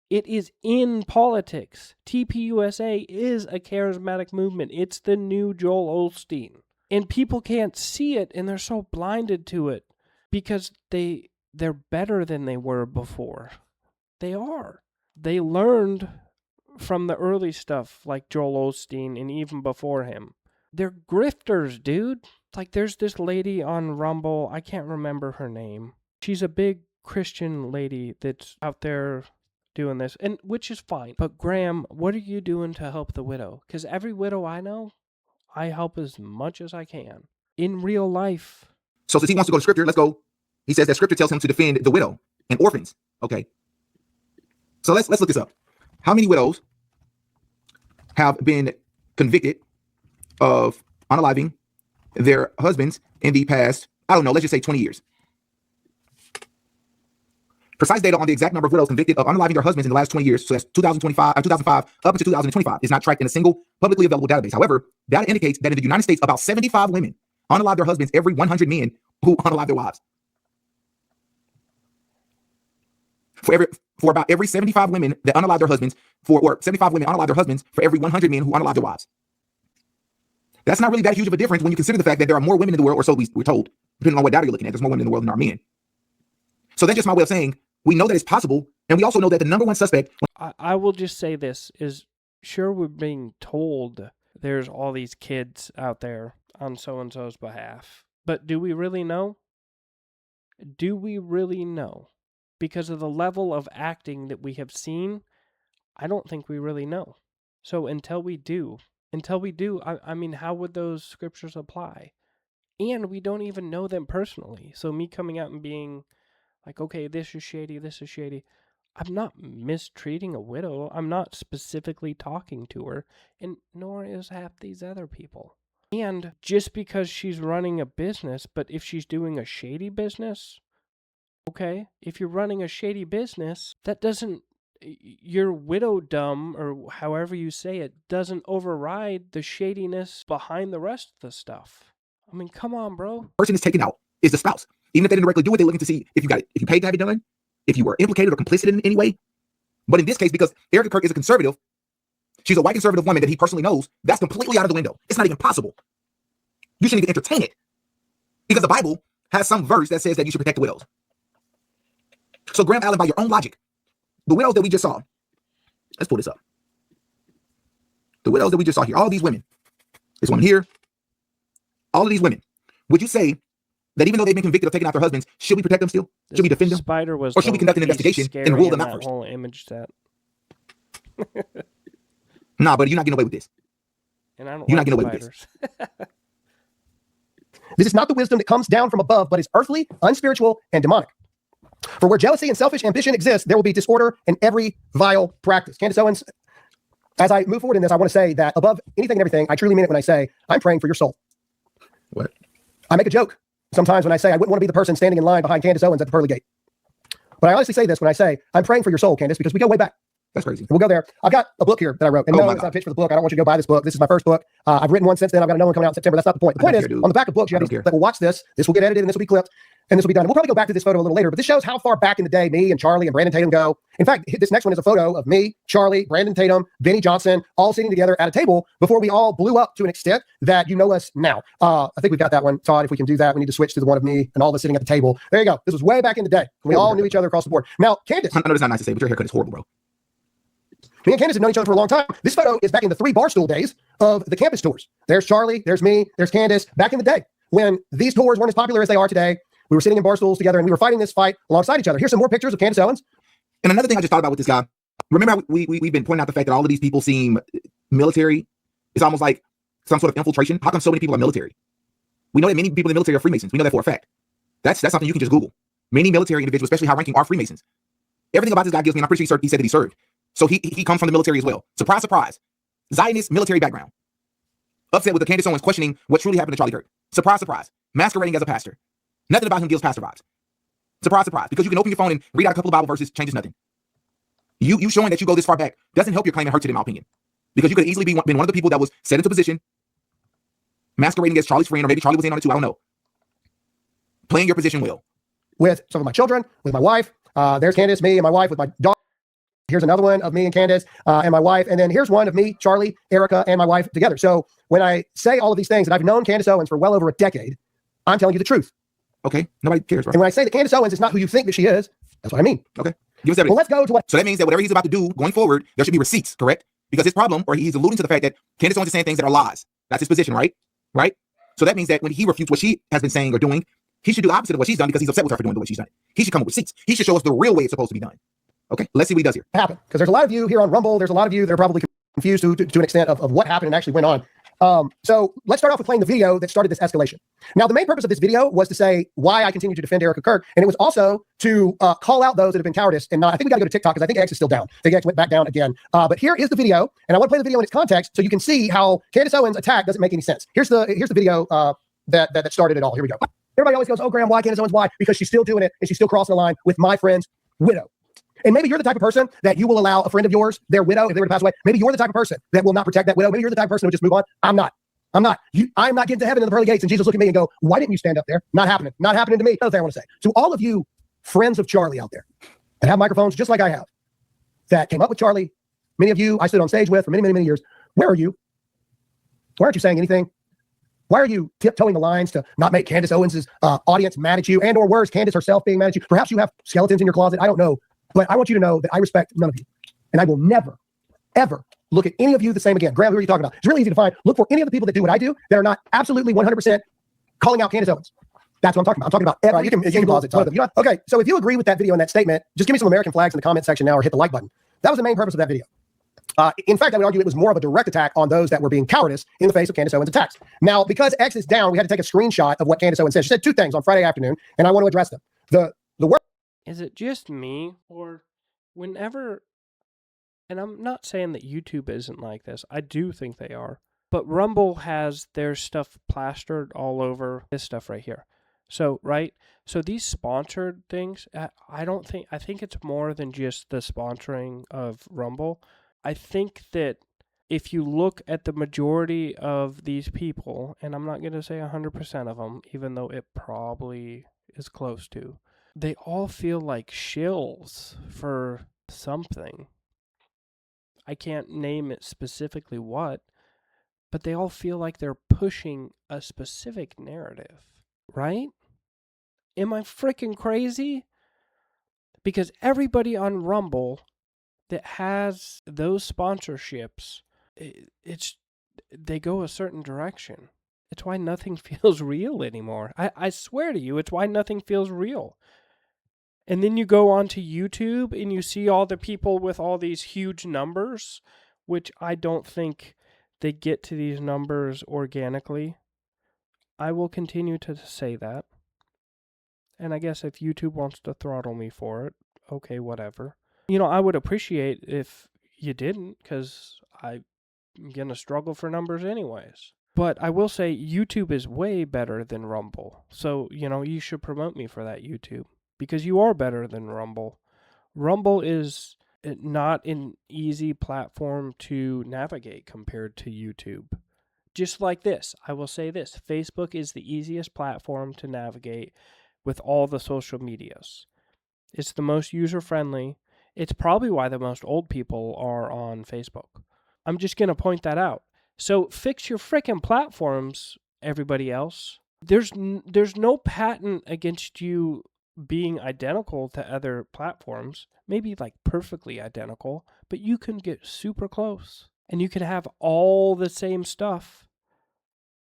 A: It is in politics. TPUSA is a charismatic movement. It's the new Joel Osteen. And people can't see it, and they're so blinded to it because they're better than they were before. They are. They learned from the early stuff like Joel Osteen and even before him. They're grifters, dude. Like there's this lady on Rumble, I can't remember her name. She's a big Christian lady that's out there doing this, and which is fine. But Graham, what are you doing to help the widow? Because every widow I know, I help as much as I can in real life.
B: So since he wants to go to scripture, let's go. He says that scripture tells him to defend the widow and orphans. Okay. So let's look this up. How many widows have been convicted of unaliving their husbands in the past, I don't know, let's just say 20 years? Precise data on the exact number of widows convicted of unaliving their husbands in the last 20 years, so that's 2005 up until 2025, is not tracked in a single publicly available database. However, data indicates that in the United States, about 75 women unalive their husbands every 100 men who unalive their wives. For about every 75 women that unalive their husbands, or 75 women unalive their husbands for every 100 men who unalive their wives. That's not really that huge of a difference when you consider the fact that there are more women in the world, or so we're told, depending on what data you're looking at. There's more women in the world than there are men. So that's just my way of saying we know that it's possible, and we also know that the number one suspect.
A: I will just say this is, sure, we're being told there's all these kids out there on so-and-so's behalf, but do we really know? Do we really know? Because of the level of acting that we have seen, I don't think we really know. So until we do, I mean, how would those scriptures apply? And we don't even know them personally. So me coming out and being like, okay, this is shady, I'm not mistreating a widow. I'm not specifically talking to her, and nor is half these other people. And just because she's running a business, but if she's doing a shady business, okay, if you're running a shady business, that doesn't, your widowdom, or however you say it, doesn't override the shadiness behind the rest of the stuff. I mean, come on, bro.
B: Person is taken out is the spouse. Even if they didn't directly do it, they're looking to see if you got it, if you paid to have it done, if you were implicated or complicit in any way. But in this case, because Erika Kirk is a conservative, she's a white conservative woman that he personally knows, that's completely out of the window. It's not even possible. You shouldn't even entertain it. Because the Bible has some verse that says that you should protect the widows. So Graham Allen, by your own logic, the widows that we just saw, let's pull this up. The widows that we just saw here, all these women, this woman here, all of these women, would you say that even though they've been convicted of taking out their husbands, should we protect them still? Should we defend them?
A: Spider was,
B: or should we conduct an investigation and rule them out first?
A: Whole image set.
B: Nah, but you're not getting away with this.
A: And I don't
B: you're
A: like
B: not getting away with this.
C: This is not the wisdom that comes down from above, but is earthly, unspiritual, and demonic. For where jealousy and selfish ambition exist, there will be disorder in every vile practice. Candace Owens, as I move forward in this, I want to say that above anything and everything, I truly mean it when I say, I'm praying for your soul.
B: What?
C: I make a joke sometimes when I say I wouldn't want to be the person standing in line behind Candace Owens at the pearly gate. But I honestly say this when I say, I'm praying for your soul, Candace, because we go way back.
B: That's crazy.
C: We'll go there. I've got a book here that I wrote. And
B: Oh
C: no,
B: my
C: it's not
B: God.
C: a pitch for the book. I don't want you to go buy this book. This is my first book. I've written one since then. I've got another one coming out in September. That's not the point. The point
B: don't
C: is,
B: care, dude.
C: on the back of books, you
B: I
C: have
B: don't
C: these
B: care.
C: that will watch this. This will get edited and this will be clipped. And this will be done. And we'll probably go back to this photo a little later, but this shows how far back in the day me and Charlie and Brandon Tatum go. In fact, this next one is a photo of me, Charlie, Brandon Tatum, Benny Johnson, all sitting together at a table before we all blew up to an extent that you know us now. I think we've got that one. Todd, if we can do that, we need to switch to the one of me and all of us sitting at the table. There you go. This was way back in the day. We all knew each other across the board. Now, Candace.
B: I know it's not nice to say, but your haircut is horrible, bro.
C: Me and Candace have known each other for a long time. This photo is back in the 3 Barstool days of the campus tours. There's Charlie, there's me, there's Candace. Back in the day when these tours weren't as popular as they are today, we were sitting in bar stools together and we were fighting this fight alongside each other. Here's some more pictures of Candace Owens.
B: And another thing I just thought about with this guy, remember how we've been pointing out the fact that all of these people seem military? It's almost like some sort of infiltration. How come so many people are military? We know that many people in the military are Freemasons. We know that for a fact. That's something you can just Google. Many military individuals, especially high-ranking, are Freemasons. Everything about this guy gives me, and I'm pretty sure he said that he served. So he comes from the military as well. Surprise, surprise. Zionist military background. Upset with the Candace Owens questioning what truly happened to Charlie Kirk. Surprise, surprise. Masquerading as a pastor. Nothing about him gives pastor vibes. Surprise, surprise. Because you can open your phone and read out a couple of Bible verses, changes nothing. You showing that you go this far back doesn't help your claim and hurts it, in my opinion. Because you could easily been one of the people that was set into position, masquerading as Charlie's friend, or maybe Charlie was in on it too, I don't know. Playing your position well.
C: With some of my children, with my wife. There's Candace, me, and my wife with my dog. Here's another one of me and Candace and my wife. And then here's one of me, Charlie, Erika, and my wife together. So when I say all of these things, and I've known Candace Owens for well over a decade, I'm telling you the truth.
B: Okay, nobody cares, bro.
C: And when I say that Candace Owens is not who you think that she is, that's what I mean.
B: Okay, give us evidence.
C: Well, let's go to what.
B: So that means that whatever he's about to do going forward, there should be receipts, correct? Because his problem, or he's alluding to the fact that Candace Owens is saying things that are lies. That's his position, right? Right? So that means that when he refutes what she has been saying or doing, he should do the opposite of what she's done because he's upset with her for doing the way she's done it. He should come up with receipts. He should show us the real way it's supposed to be done. Okay, let's see what he does here.
C: Happened. Because there's a lot of you here on Rumble. There's a lot of you that are probably confused to an extent of what happened and actually went on. So let's start off with playing the video that started this escalation. Now, the main purpose of this video was to say why I continue to defend Erika Kirk. And it was also to call out those that have been cowardice. And I think we got to go to TikTok because I think X is still down. I think X went back down again. But here is the video. And I want to play the video in its context so you can see how Candace Owens' attack doesn't make any sense. Here's the video that started it all. Here we go. Everybody always goes, oh, Graham, why Candace Owens? Why? Because she's still doing it and she's still crossing the line with my friend's widow. And maybe you're the type of person that you will allow a friend of yours, their widow, if they were to pass away. Maybe you're the type of person that will not protect that widow. Maybe you're the type of person who will just move on. I'm not. I'm not getting to heaven in the pearly gates and Jesus look at me and go, why didn't you stand up there? Not happening. Not happening to me. Another thing I want to say. To all of you friends of Charlie out there that have microphones just like I have, that came up with Charlie, many of you I stood on stage with for many, many, many years. Where are you? Why aren't you saying anything? Why are you tiptoeing the lines to not make Candace Owens' audience mad at you, and or worse, Candace herself being mad at you? Perhaps you have skeletons in your closet. I don't know. But I want you to know that I respect none of you. And I will never, ever look at any of you the same again. Graham, who are you talking about? It's really easy to find. Look for any of the people that do what I do that are not absolutely 100% calling out Candace Owens. That's what I'm talking about. I'm talking about every single one of them. Okay, so if you agree with that video and that statement, just give me some American flags in the comment section now or hit the like button. That was the main purpose of that video. In fact, I would argue it was more of a direct attack on those that were being cowardice in the face of Candace Owens' attacks. Now, because X is down, we had to take a screenshot of what Candace Owens said. She said 2 things on Friday afternoon, and I want to address them. The word.
A: Is it just me, or whenever, and I'm not saying that YouTube isn't like this, I do think they are, but Rumble has their stuff plastered all over this stuff right here. So, right? So these sponsored things, I think it's more than just the sponsoring of Rumble. I think that if you look at the majority of these people, and I'm not going to say 100% of them, even though it probably is close to, they all feel like shills for something. I can't name it specifically what, but they all feel like they're pushing a specific narrative, right? Am I freaking crazy? Because everybody on Rumble that has those sponsorships, they go a certain direction. It's why nothing feels real anymore. I swear to you, it's why nothing feels real. And then you go onto YouTube and you see all the people with all these huge numbers, which I don't think they get to these numbers organically. I will continue to say that. And I guess if YouTube wants to throttle me for it, okay, whatever. You know, I would appreciate if you didn't, because I'm going to struggle for numbers anyways. But I will say YouTube is way better than Rumble. So, you know, you should promote me for that, YouTube. Because you are better than Rumble. Rumble is not an easy platform to navigate compared to YouTube. Just like this, I will say this, Facebook is the easiest platform to navigate with all the social medias. It's the most user-friendly. It's probably why the most old people are on Facebook. I'm just going to point that out. So fix your frickin' platforms, everybody else. There's no patent against you being identical to other platforms, maybe like perfectly identical, but you can get super close and you can have all the same stuff.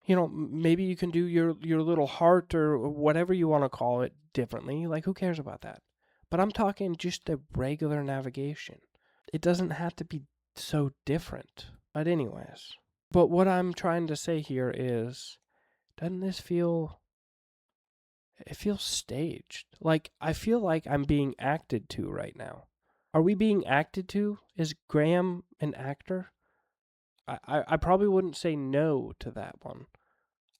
A: You know, maybe you can do your little heart or whatever you want to call it differently. Like, who cares about that? But I'm talking just the regular navigation. It doesn't have to be so different. But anyways, but what I'm trying to say here is, doesn't this feel... It feels staged. Like, I feel like I'm being acted to right now. Are we being acted to? Is Graham an actor? I probably wouldn't say no to that one.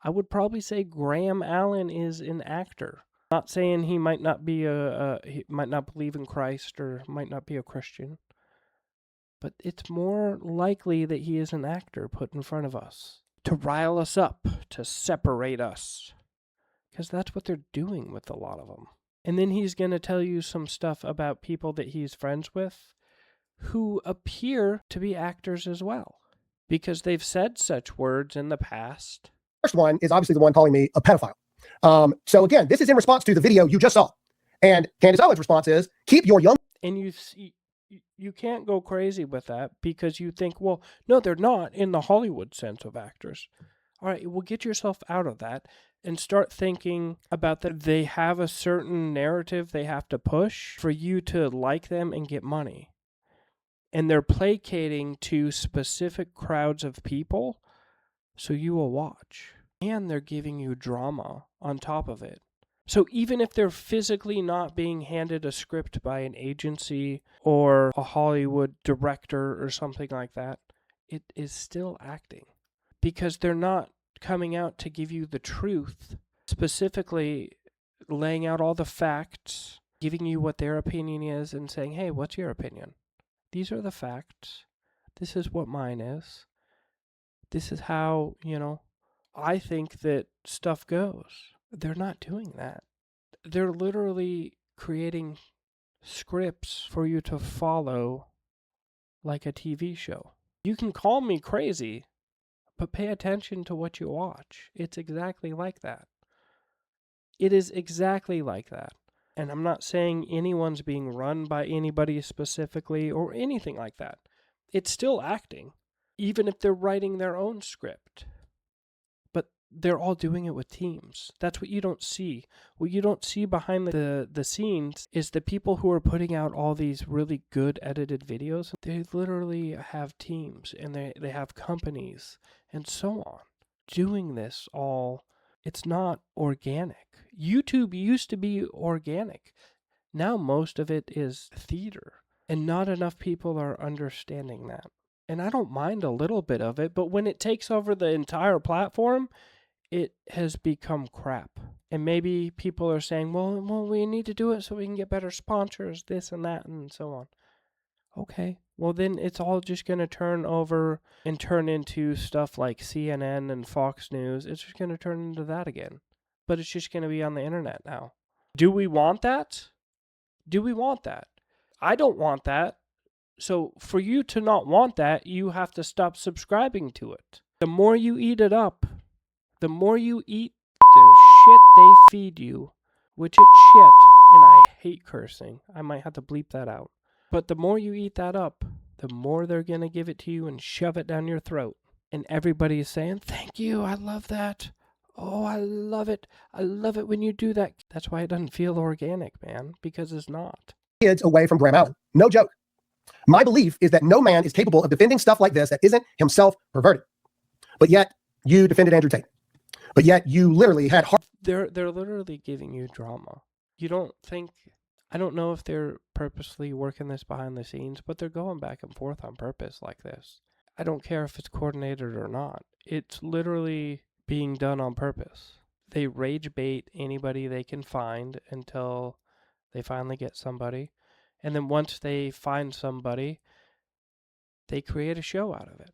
A: I would probably say Graham Allen is an actor. Not saying he might not be he might not believe in Christ or might not be a Christian. But it's more likely that he is an actor put in front of us to rile us up, to separate us. Because that's what they're doing with a lot of them. And then he's going to tell you some stuff about people that he's friends with who appear to be actors as well. Because they've said such words in the past.
C: First one is obviously the one calling me a pedophile. So again, this is in response to the video you just saw. And Candace Owens' response is, keep your young...
A: And you can't go crazy with that because you think, well, no, they're not in the Hollywood sense of actors. All right, well, get yourself out of that and start thinking about that they have a certain narrative they have to push for you to like them and get money. And they're placating to specific crowds of people, so you will watch. And they're giving you drama on top of it. So even if they're physically not being handed a script by an agency or a Hollywood director or something like that, it is still acting. Because they're not coming out to give you the truth, specifically laying out all the facts, giving you what their opinion is and saying, hey, what's your opinion? These are the facts. This is what mine is. This is how, I think that stuff goes. They're not doing that. They're literally creating scripts for you to follow like a TV show. You can call me crazy, but pay attention to what you watch. It's exactly like that. It is exactly like that. And I'm not saying anyone's being run by anybody specifically or anything like that. It's still acting, even if they're writing their own script. But they're all doing it with teams. That's what you don't see. What you don't see behind the scenes is the people who are putting out all these really good edited videos. They literally have teams and they have companies and so on. Doing this all, it's not organic. YouTube used to be organic. Now most of it is theater. And not enough people are understanding that. And I don't mind a little bit of it, but when it takes over the entire platform, it has become crap. And maybe people are saying, well, we need to do it so we can get better sponsors, this and that, and so on. Okay, well then it's all just going to turn over and turn into stuff like CNN and Fox News. It's just going to turn into that again. But it's just going to be on the internet now. Do we want that? Do we want that? I don't want that. So for you to not want that, you have to stop subscribing to it. The more you eat it up, the more you eat the shit they feed you, which is shit, and I hate cursing. I might have to bleep that out. But the more you eat that up, the more they're going to give it to you and shove it down your throat. And everybody is saying, thank you, I love that. Oh, I love it. I love it when you do that. That's why it doesn't feel organic, man, because it's not.
C: Kids away from Graham Allen. No joke. My belief is that no man is capable of defending stuff like this that isn't himself perverted. But yet, you defended Andrew Tate. But yet, you literally had...
A: They're literally giving you drama. You don't think... I don't know if they're purposely working this behind the scenes, but they're going back and forth on purpose like this. I don't care if it's coordinated or not. It's literally being done on purpose. They rage bait anybody they can find until they finally get somebody. And then once they find somebody, they create a show out of it.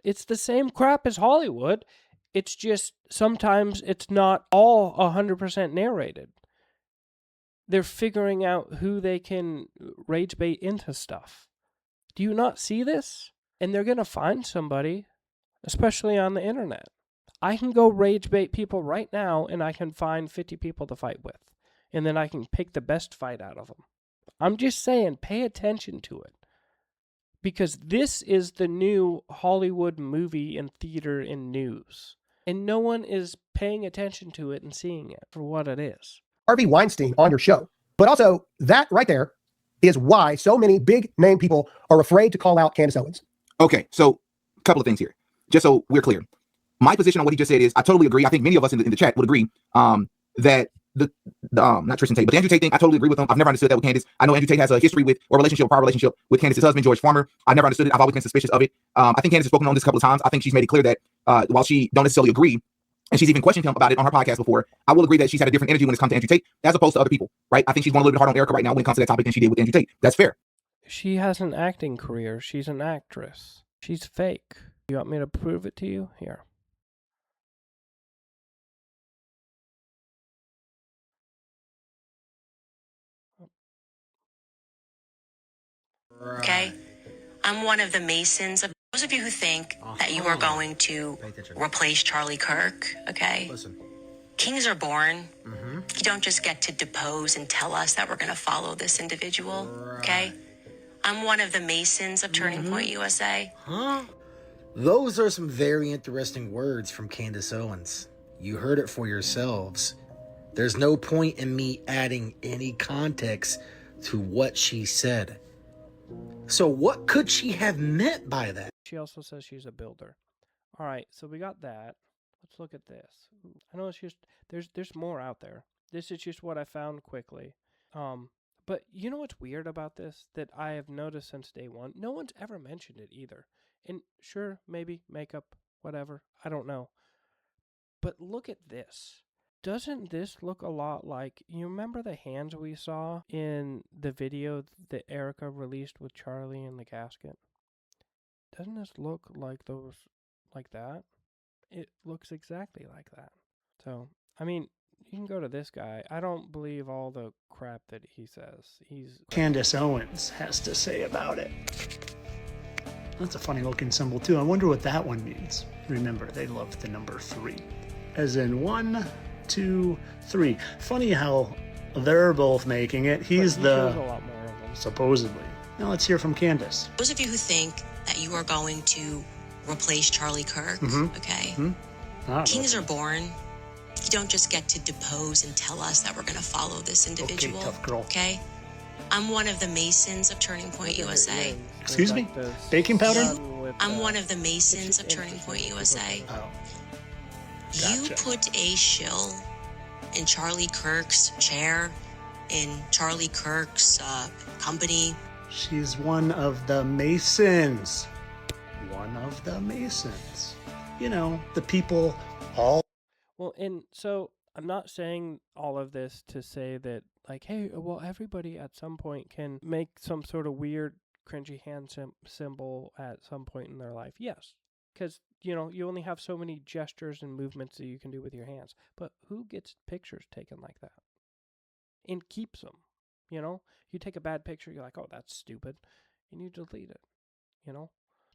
A: It's the same crap as Hollywood. It's just sometimes it's not all 100% narrated. They're figuring out who they can rage bait into stuff. Do you not see this? And they're going to find somebody, especially on the internet. I can go rage bait people right now, and I can find 50 people to fight with. And then I can pick the best fight out of them. I'm just saying, pay attention to it. Because this is the new Hollywood movie and theater and news. And no one is paying attention to it and seeing it for what it is.
C: Harvey Weinstein on your show. But also, that right there is why so many big name people are afraid to call out Candace Owens.
B: Okay, so a couple of things here, just so we're clear. My position on what he just said is I totally agree. I think many of us in the chat would agree that the not Tristan Tate, but the Andrew Tate thing, I totally agree with him. I've never understood that with Candace. I know Andrew Tate has a history with, or relationship, prior relationship with Candace's husband, George Farmer. I never understood it. I've always been suspicious of it. I think Candace has spoken on this a couple of times. I think she's made it clear that while she don't necessarily agree, and she's even questioned him about it on her podcast before, I will agree that she's had a different energy when it comes to Andrew Tate as opposed to other people, right? I think she's going a little bit hard on Erika right now when it comes to that topic than she did with Andrew Tate. That's fair.
A: She has an acting career. She's an actress. She's fake. You want me to prove it to you? Here.
E: Okay? I'm one of the Masons. Those of you who think that you are going to replace Charlie Kirk, okay?
F: Listen.
E: Kings are born. You don't just get to depose and tell us that we're going to follow this individual, okay? I'm one of the Masons of Turning Point USA.
F: Huh? Those are some very interesting words from Candace Owens. You heard it for yourselves. There's no point in me adding any context to what she said. So what could she have meant by that?
A: She also says she's a builder. All right, so we got that. Let's look at this. I know it's just there's more out there. This is just what I found quickly. But you know what's weird about this that I have noticed since day one? No one's ever mentioned it either. And sure, maybe makeup, whatever. I don't know. But look at this. Doesn't this look a lot like, you remember the hands we saw in the video that Erika released with Charlie in the casket? Doesn't this look like those, like that? It looks exactly like that. So, I mean, you can go to this guy. I don't believe all the crap that he says.
G: Candace Owens has to say about it. That's a funny looking symbol too. I wonder what that one means. Remember, they love the number 3. As in 1, 2, 3. Funny how they're both making it. He's the...
A: shows a lot more of them.
G: Supposedly. Now let's hear from Candace.
E: Those of you who think that you are going to replace Charlie Kirk, okay? Kings are born. You don't just get to depose and tell us that we're going to follow this individual,
G: Okay, tough girl.
E: okay? I'm one of the Masons of Turning Point USA.
G: Excuse me? Baking powder?
E: I'm one of the Masons of Turning Point USA.
G: Oh.
E: You
G: Gotcha.
E: put a shill in Charlie Kirk's chair, in Charlie Kirk's company.
G: She's one of the Masons. One of the Masons. You know, the people all...
A: Well, and so I'm not saying all of this to say that, like, hey, well, everybody at some point can make some sort of weird, cringy hand symbol at some point in their life. Yes, because, you know, you only have so many gestures and movements that you can do with your hands. But who gets pictures taken like that and keeps them? You know, you take a bad picture, you're like, oh, that's stupid, and you delete it, you know?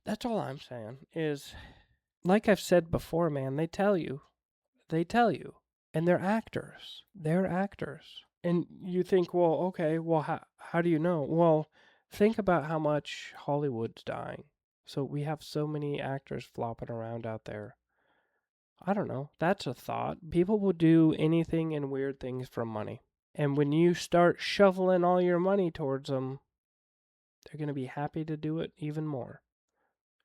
A: That's all I'm saying is, like I've said before, man, they tell you, and they're actors. They're actors. And you think, well, okay, well, how do you know? Well, think about how much Hollywood's dying. So we have so many actors flopping around out there. I don't know. That's a thought. People will do anything and weird things for money. And when you start shoveling all your money towards them, they're going to be happy to do it even more.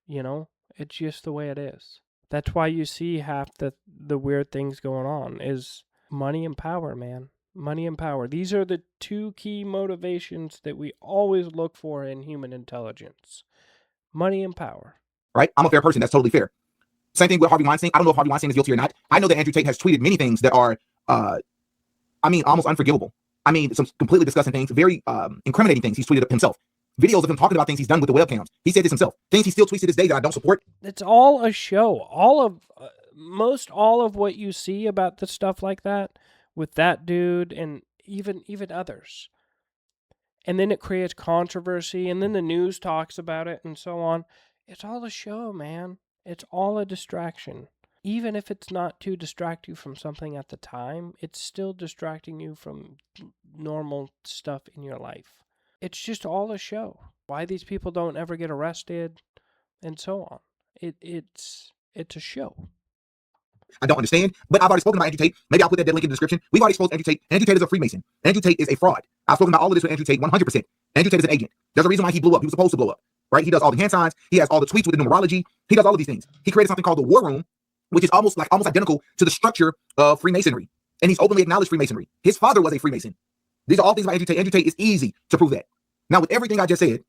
A: You know, it's just the way it is. That's why you see half the weird things going on is money and power, man. Money and power. These are the two key motivations that we always look for in human intelligence. Money and power.
B: Right? I'm a fair person. That's totally fair. Same thing with Harvey Weinstein. I don't know if Harvey Weinstein is guilty or not. I know that Andrew Tate has tweeted many things that are, almost unforgivable. I mean, some completely disgusting things, very incriminating things he's tweeted himself. Videos of him talking about things he's done with the webcams. He said this himself. Things he still tweets to this day that I don't support.
A: It's all a show. All of what you see about the stuff like that with that dude and even others. And then it creates controversy, and then the news talks about it and so on. It's all a show, man. It's all a distraction. Even if it's not to distract you from something at the time, it's still distracting you from normal stuff in your life. It's just all a show. Why these people don't ever get arrested and so on. It's a show.
B: I don't understand, but I've already spoken about Andrew Tate. Maybe I'll put that dead link in the description. We've already exposed Andrew Tate. Andrew Tate is a Freemason. Andrew Tate is a fraud. I've spoken about all of this with Andrew Tate 100%. Andrew Tate is an agent. There's a reason why he blew up. He was supposed to blow up, right? He does all the hand signs. He has all the tweets with the numerology. He does all of these things. He created something called the War Room, which is almost identical to the structure of Freemasonry. And he's openly acknowledged Freemasonry. His father was a Freemason. These are all things about Andrew Tate. Andrew Tate is easy to prove that. Now, with everything I just said,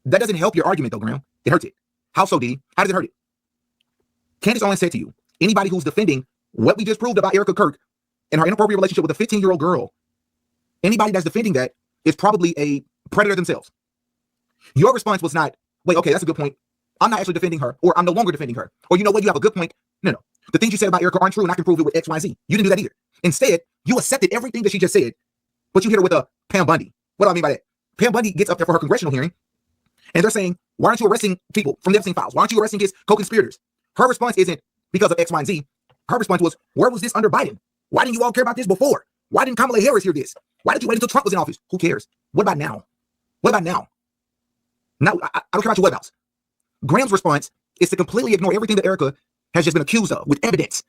B: that doesn't help your argument, though, Graham. It hurts it. How so, D? How does it hurt it? Candace Owens said to you, anybody who's defending what we just proved about Erika Kirk and her inappropriate relationship with a 15-year-old girl, anybody that's defending that is probably a predator themselves. Your response was not, wait, okay, that's a good point. I'm not actually defending her, or I'm no longer defending her. Or you know what, you have a good point. No. The things you said about Erika aren't true, and I can prove it with X, Y, and Z. You didn't do that either. Instead, you accepted everything that she just said, but you hit her with a Pam Bundy. What do I mean by that? Pam Bundy gets up there for her congressional hearing, and they're saying, why aren't you arresting people from the Epstein files? Why aren't you arresting his co-conspirators? Her response isn't because of X, Y, and Z. Her response was, where was this under Biden? Why didn't you all care about this before? Why didn't Kamala Harris hear this? Why did you wait until Trump was in office? Who cares? What about now? What about now? Now, I don't care about your whereabouts. Graham's response is to completely ignore everything that Erika has just been accused of with evidence.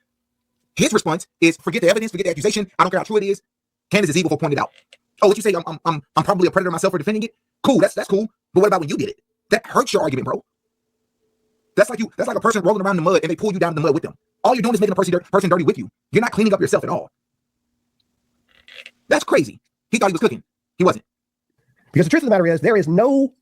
B: His response is forget the evidence, forget the accusation. I don't care how true it is. Candace is evil for pointing it out. Oh, what you say? I'm probably a predator myself for defending it. Cool, that's cool. But what about when you did it? That hurts your argument, bro. That's like a person rolling around in the mud and they pull you down in the mud with them. All you're doing is making a person dirty with you. You're not cleaning up yourself at all. That's crazy. He thought he was cooking. He wasn't.
C: Because the truth of the matter is, there is no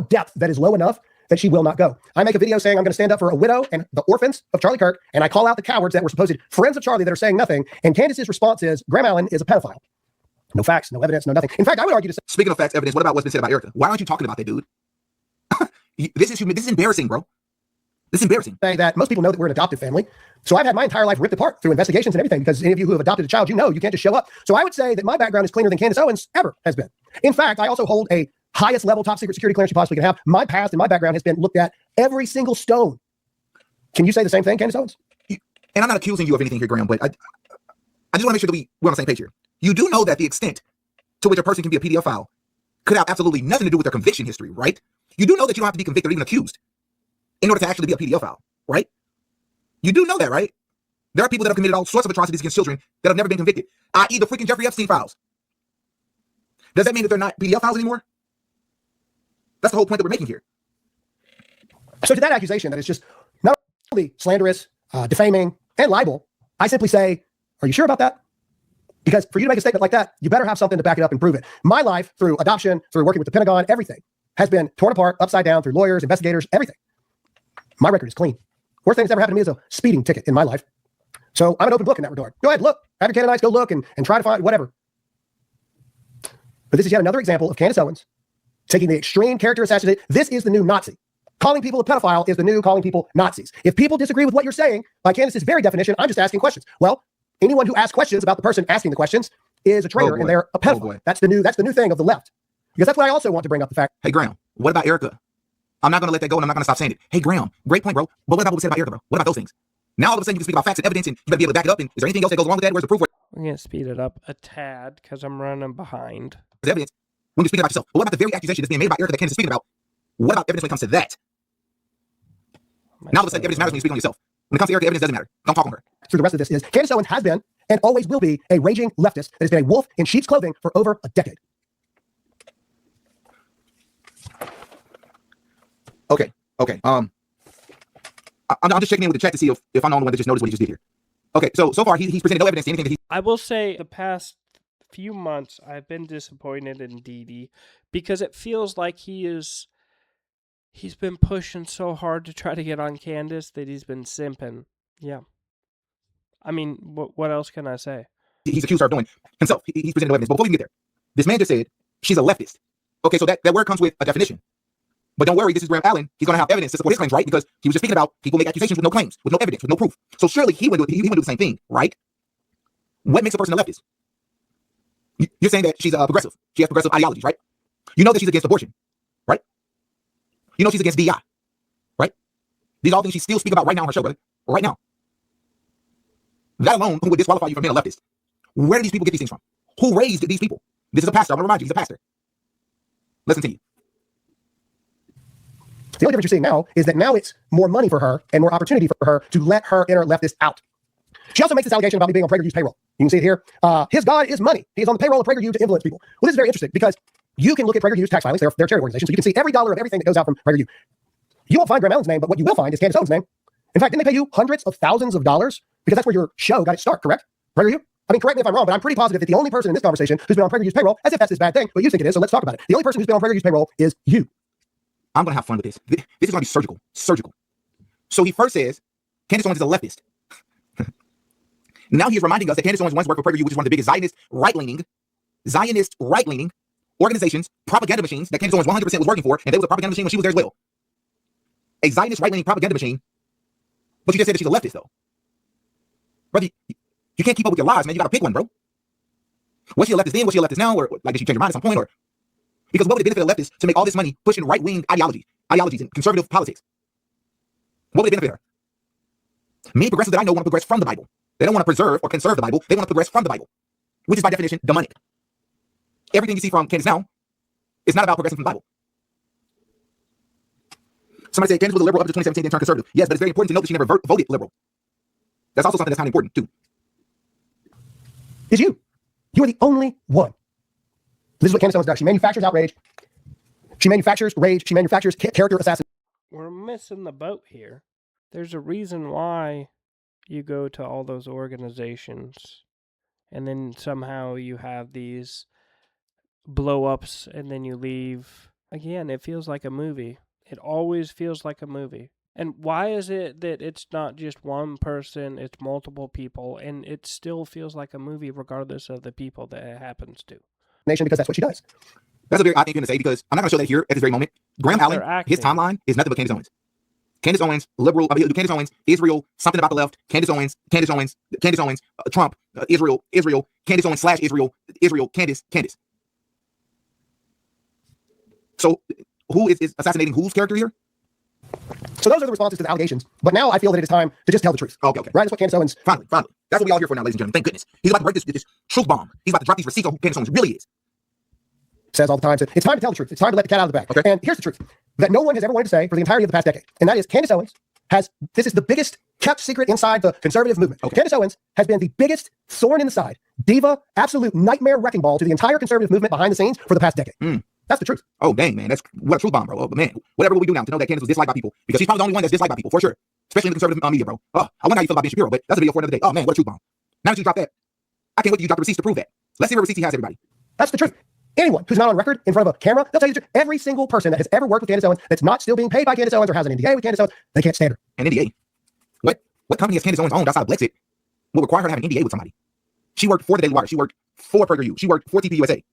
C: depth that is low enough that she will not go. I make a video saying I'm going to stand up for a widow and the orphans of Charlie Kirk, and I call out the cowards that were supposed friends of Charlie that are saying nothing, and Candace's response is, Graham Allen is a pedophile. No facts, no evidence, no nothing. In fact, I would argue to say...
B: Speaking of facts, evidence, what about what's been said about Erika? Why aren't you talking about that, dude? This is embarrassing, bro. This is embarrassing.
C: That most people know that we're an adoptive family. So I've had my entire life ripped apart through investigations and everything, because any of you who have adopted a child, you know you can't just show up. So I would say that my background is cleaner than Candace Owens ever has been. In fact, I also hold a highest level top secret security clearance you possibly can have. My past and my background has been looked at every single stone. Can you say the same thing, Candace Owens?
B: And I'm not accusing you of anything here, Graham, but I just want to make sure that we're on the same page here. You do know that the extent to which a person can be a pedophile could have absolutely nothing to do with their conviction history, right? You do know that you don't have to be convicted or even accused in order to actually be a pedophile, right? You do know that, right? There are people that have committed all sorts of atrocities against children that have never been convicted, i.e. the freaking Jeffrey Epstein files. Does that mean that they're not pedophiles anymore? That's the whole point that we're making here.
C: So to that accusation that is just not only slanderous, defaming, and libel, I simply say, are you sure about that? Because for you to make a statement like that, you better have something to back it up and prove it. My life, through adoption, through working with the Pentagon, everything has been torn apart, upside down, through lawyers, investigators, everything. My record is clean. Worst thing that's ever happened to me is a speeding ticket in my life. So I'm an open book in that regard. Go ahead, look. Have your Canaanites go look and try to find whatever. But this is yet another example of Candace Owens taking the extreme character assassination. This is the new Nazi. Calling people a pedophile is the new calling people Nazis. If people disagree with what you're saying, by Candace's very definition, I'm just asking questions. Well, anyone who asks questions about the person asking the questions is a traitor and they're a pedophile. That's the new thing of the left. Because that's what I also want to bring up the fact.
B: Hey, Graham, what about Erika? I'm not going to let that go, and I'm not going to stop saying it. Hey, Graham, great point, bro. But what about what we said about Erika, bro? What about those things? Now all of a sudden you can speak about facts and evidence, and you better be able to back it up. And is there anything else that goes along with that? Where's the proof?
A: I'm going to speed it up a tad because I'm running behind.
B: There's evidence when you're speaking about yourself. But what about the very accusation that's being made about Erika that Candace is speaking about? What about evidence when it comes to that? Now all of a sudden evidence matters when you speak on yourself. When it comes to Erika, evidence doesn't matter. Don't talk on her.
C: Through the rest of this is Candace Owens has been and always will be a raging leftist that has been a wolf in sheep's clothing for over a decade.
B: Okay. I'm just checking in with the chat to see if I'm the only one that just noticed what he just did here. Okay, so far he's presented no evidence to anything that he.
A: I will say the past few months I've been disappointed in Dee because it feels like he's been pushing so hard to try to get on Candace that he's been simping. Yeah. I mean, what else can I say?
B: he's accused her of doing himself. He's presented no evidence. But before we can get there, this man just said she's a leftist. Okay, so that word comes with a definition. But don't worry, this is Graham Allen. He's going to have evidence to support his claims, right? Because he was just speaking about people make accusations with no claims, with no evidence, with no proof. So surely he would do the same thing, right? What makes a person a leftist? You're saying that she's a progressive. She has progressive ideologies, right? You know that she's against abortion, right? You know she's against DI, right? These are all things she still speaks about right now on her show, brother. Right now. That alone who would disqualify you from being a leftist. Where do these people get these things from? Who raised these people? This is a pastor. I'm going to remind you, he's a pastor. Let's continue.
C: The only difference you're seeing now is that now it's more money for her and more opportunity for her to let her inner leftist out. She also makes this allegation about me being on PragerU's payroll. You can see it here. His God is money. He's on the payroll of PragerU to influence people. Well, this is very interesting because you can look at PragerU's tax filings. They're a charity organization, so you can see every dollar of everything that goes out from PragerU. You won't find Graham Allen's name, but what you will find is Candace Owens' name. In fact, didn't they pay you hundreds of thousands of dollars? Because that's where your show got its start, correct? PragerU? I mean, correct me if I'm wrong, but I'm pretty positive that the only person in this conversation who's been on PragerU's payroll, as if that's this bad thing, but you think it is, so let's talk about it. The only person who's been on PragerU's payroll is you.
B: I'm going to have fun with this. This is going to be surgical. Surgical. So he first says, Candace Owens is a leftist. Now he is reminding us that Candace Owens once worked for PragerU, which is one of the biggest Zionist right-leaning organizations, propaganda machines that Candace Owens 100% was working for, and there was a propaganda machine when she was there as well. A Zionist right-leaning propaganda machine, but you just said that she's a leftist, though. Brother, you can't keep up with your lies, man. You got to pick one, bro. Was she a leftist then? Was she a leftist now? Or like, did she change her mind at some point? Or because what would it benefit a leftist to make all this money pushing right-wing ideologies and conservative politics? What would it benefit her? Many progressives that I know want to progress from the Bible. They don't want to preserve or conserve the Bible. They want to progress from the Bible, which is by definition demonic. Everything you see from Candace now is not about progressing from the Bible. Somebody said Candace was a liberal up to 2017 and turned conservative. Yes, but it's very important to note that she never voted liberal. That's also something that's kind of important too.
C: Is you. You are the only one. This is what Candace Owens does. She manufactures outrage. She manufactures rage. She manufactures character assassination.
A: We're missing the boat here. There's a reason why you go to all those organizations and then somehow you have these blow-ups and then you leave. Again, it feels like a movie. It always feels like a movie. And why is it that it's not just one person, it's multiple people, and it still feels like a movie regardless of the people that it happens to?
C: Because that's what she does.
B: That's a very odd thing to say because I'm not going to show that here at this very moment. Graham Allen, his timeline is nothing but Candace Owens. Candace Owens, liberal, Candace Owens, Israel, something about the left, Candace Owens, Trump, Israel, Candace Owens / Israel, Candace. So who is assassinating whose character here?
C: So those are the responses to the allegations. But now I feel that it is time to just tell the truth.
B: Okay.
C: Right? That's what Candace Owens.
B: Finally. That's what we all here for now, ladies and gentlemen. Thank goodness. He's about to break this truth bomb. He's about to drop these receipts on who Candace Owens really is.
C: Says all the time. It's time to tell the truth. It's time to let the cat out of the bag.
B: Okay.
C: And here's the truth that no one has ever wanted to say for the entirety of the past decade. And that is Candace Owens this is the biggest kept secret inside the conservative movement.
B: Okay.
C: Candace Owens has been the biggest thorn in the side, diva, absolute nightmare wrecking ball to the entire conservative movement behind the scenes for the past decade. That's the truth.
B: Oh, dang, man. That's what a truth bomb, bro. Oh, man. Whatever will we do now to know that Candace was disliked by people? Because she's probably the only one that's disliked by people, for sure. Especially in the conservative media, bro. Oh, I wonder how you feel about Ben Shapiro, but that's a video for another day. Oh, man, what a truth bomb. Now that you drop that, I can't wait till you drop the receipts to prove that. Let's see what receipts he has, everybody.
C: That's the truth. Anyone who's not on record in front of a camera, they'll tell you the truth. Every single person that has ever worked with Candace Owens that's not still being paid by Candace Owens or has an NDA with Candace Owens, they can't stand her.
B: An NDA? What company has Candace Owens owned outside of Blexit will require her to have an NDA with somebody? She worked for the Daily Wire. She worked for PragerU. She worked for TPUSA.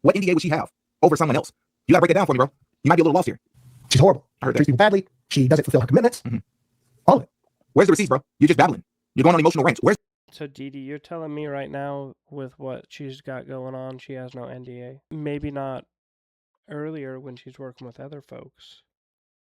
B: What NDA would she have over someone else? You gotta break it down for me, bro. You might be a little lost here.
C: She's horrible.
B: I heard
C: Treats people badly. She doesn't fulfill her commitments. All of it.
B: Where's the receipts, bro? You're just babbling. You're going on emotional rants.
A: So, Didi, you're telling me right now with what she's got going on, she has no NDA? Maybe not earlier when she's working with other folks,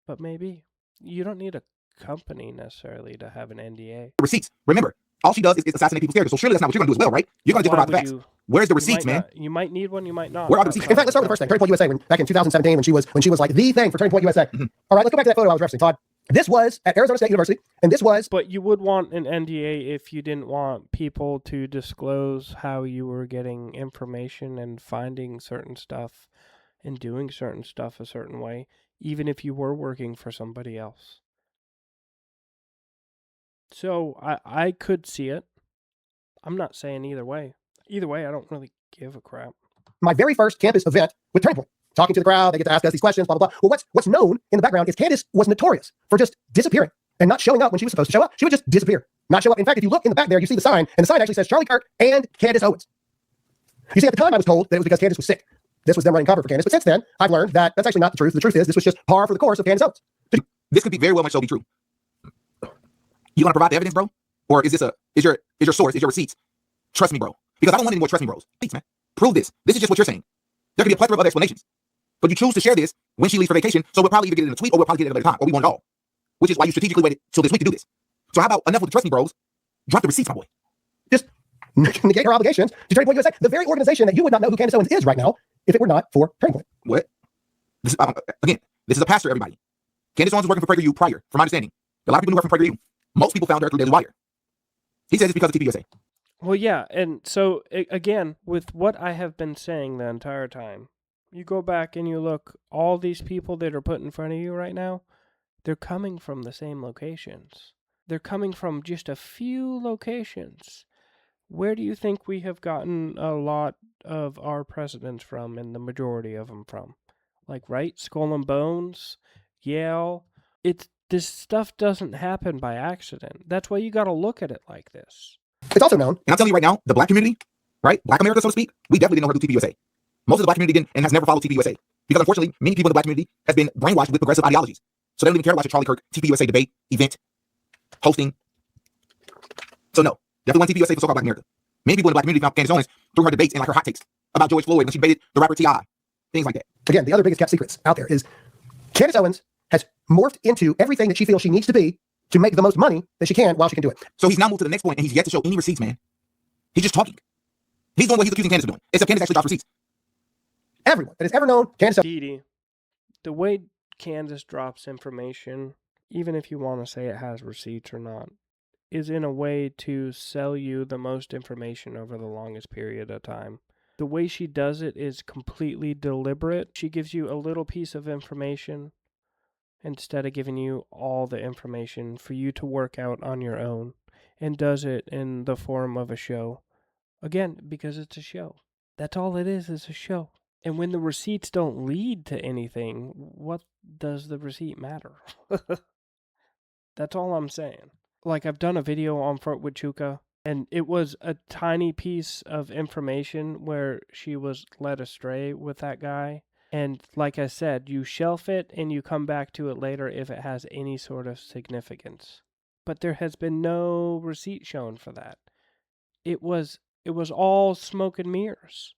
A: but maybe. You don't need a company necessarily to have an NDA.
B: Receipts. Remember, all she does is assassinate people's characters. So surely that's not what you're going to do as well, right? You're going to just provide the facts. Where's the receipts, man?
A: You might need one, you might not.
B: Where are the receipts?
C: In fact, let's start with the first thing. Turning Point USA, back in 2017, when she was like the thing for Turning Point USA. All right, let's go back to that photo I was referencing, Todd. This was at Arizona State University, and this was...
A: But you would want an NDA if you didn't want people to disclose how you were getting information and finding certain stuff and doing certain stuff a certain way, even if you were working for somebody else. So I could see it. I'm not saying either way. Either way, I don't really give a crap.
C: My very first campus event with Turning Point. Talking to the crowd, they get to ask us these questions, blah, blah, blah. Well, what's known in the background is Candace was notorious for just disappearing. and not showing up when she was supposed to show up. She would just disappear, not show up. In fact, if you look in the back there, you see the sign, and the sign actually says Charlie Kirk and Candace Owens. You see, at the time I was told that it was because Candace was sick. This was them running cover for Candace. But since then, I've learned that that's actually not the truth. The truth is this was just par for the course of Candace Owens.
B: This could be very well much so be true. You want to provide the evidence, bro? Or is your source, is your receipts? Trust me, bro. Because I don't want any more trust me bros. Please, man. Prove this. This is just what you're saying. There could be a plethora of other explanations. But you choose to share this when she leaves for vacation, so we'll probably either get it in a tweet or we'll probably get it at a later time, or we want it all. Which is why you strategically waited till this week to do this. So how about enough with the trust me bros? Drop the receipts, my boy.
C: Just negate her obligations to Turning Point USA, the very organization that you would not know who Candace Owens is right now if it were not for Turning Point.
B: What? This is a pastor, everybody. Candace Owens was working for PragerU prior, from my understanding. A lot of people who work for PragerU. Most people found her through Daily Wire. He says it's because of TPUSA.
A: Well, yeah, and so, again, with what I have been saying the entire time, you go back and you look, all these people that are put in front of you right now, they're coming from the same locations. They're coming from just a few locations. Where do you think we have gotten a lot of our presidents from, and the majority of them from? Like, right? Skull and Bones, Yale. This stuff doesn't happen by accident. That's why you got to look at it like this.
C: It's also known.
B: And I'm telling you right now, the black community, right? Black America, so to speak, we definitely didn't know her through TPUSA. Most of the black community didn't and has never followed TPUSA. Because unfortunately, many people in the black community has been brainwashed with progressive ideologies. So they don't even care to watch a Charlie Kirk TPUSA debate, event, hosting. So no, definitely one TPUSA for so-called black America. Many people in the black community found Candace Owens through her debates and like her hot takes about George Floyd when she debated the rapper T.I. Things like that.
C: Again, the other biggest kept secrets out there is Candace Owens has morphed into everything that she feels she needs to be to make the most money that she can while she can do it.
B: So he's now moved to the next point and he's yet to show any receipts, man. He's just talking. He's doing what he's accusing Candace of doing. Except Candace actually drops receipts.
C: Everyone that has ever known Candace Owens.
A: Dee, the way Candace drops information, even if you want to say it has receipts or not, is in a way to sell you the most information over the longest period of time. The way she does it is completely deliberate. She gives you a little piece of information instead of giving you all the information for you to work out on your own, and does it in the form of a show. Again, because it's a show. That's all it is a show. And when the receipts don't lead to anything, what does the receipt matter? That's all I'm saying. Like, I've done a video on Fort Huachuca, and it was a tiny piece of information where she was led astray with that guy. And like I said, you shelf it and you come back to it later if it has any sort of significance. But there has been no receipt shown for that. It was all smoke and mirrors.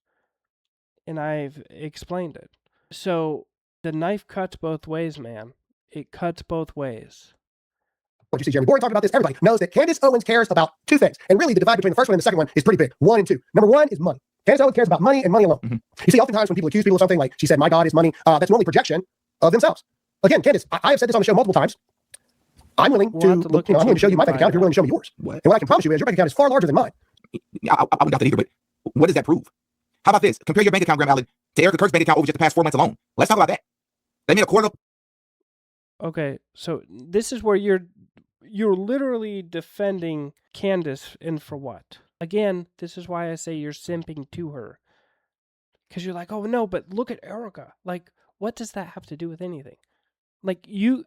A: And I've explained it. So the knife cuts both ways, man. It cuts both ways.
C: You see Jeremy Boring talking about this. Everybody knows that Candace Owens cares about two things. And really, the divide between the first one and the second one is pretty big. 1 and 2. Number 1 is money. Candace Owens cares about money and money alone. Mm-hmm. You see, oftentimes when people accuse people of something, like she said, my God is money, that's normally projection of themselves. Again, Candace, I have said this on the show multiple times. I'm willing I'm willing to show you my bank account if you're willing to show me yours.
B: What?
C: And what I can promise you is your bank account is far larger than mine.
B: I wouldn't doubt that either, but what does that prove? How about this? Compare your bank account, Graham Allen, to Erika Kirk's bank account over just the past 4 months alone. Let's talk about that. They made a quarter of...
A: Okay, so this is where you're literally defending Candace, and for what? Again, this is why I say you're simping to her. Because you're like, oh no, but look at Erika. Like, what does that have to do with anything? Like, you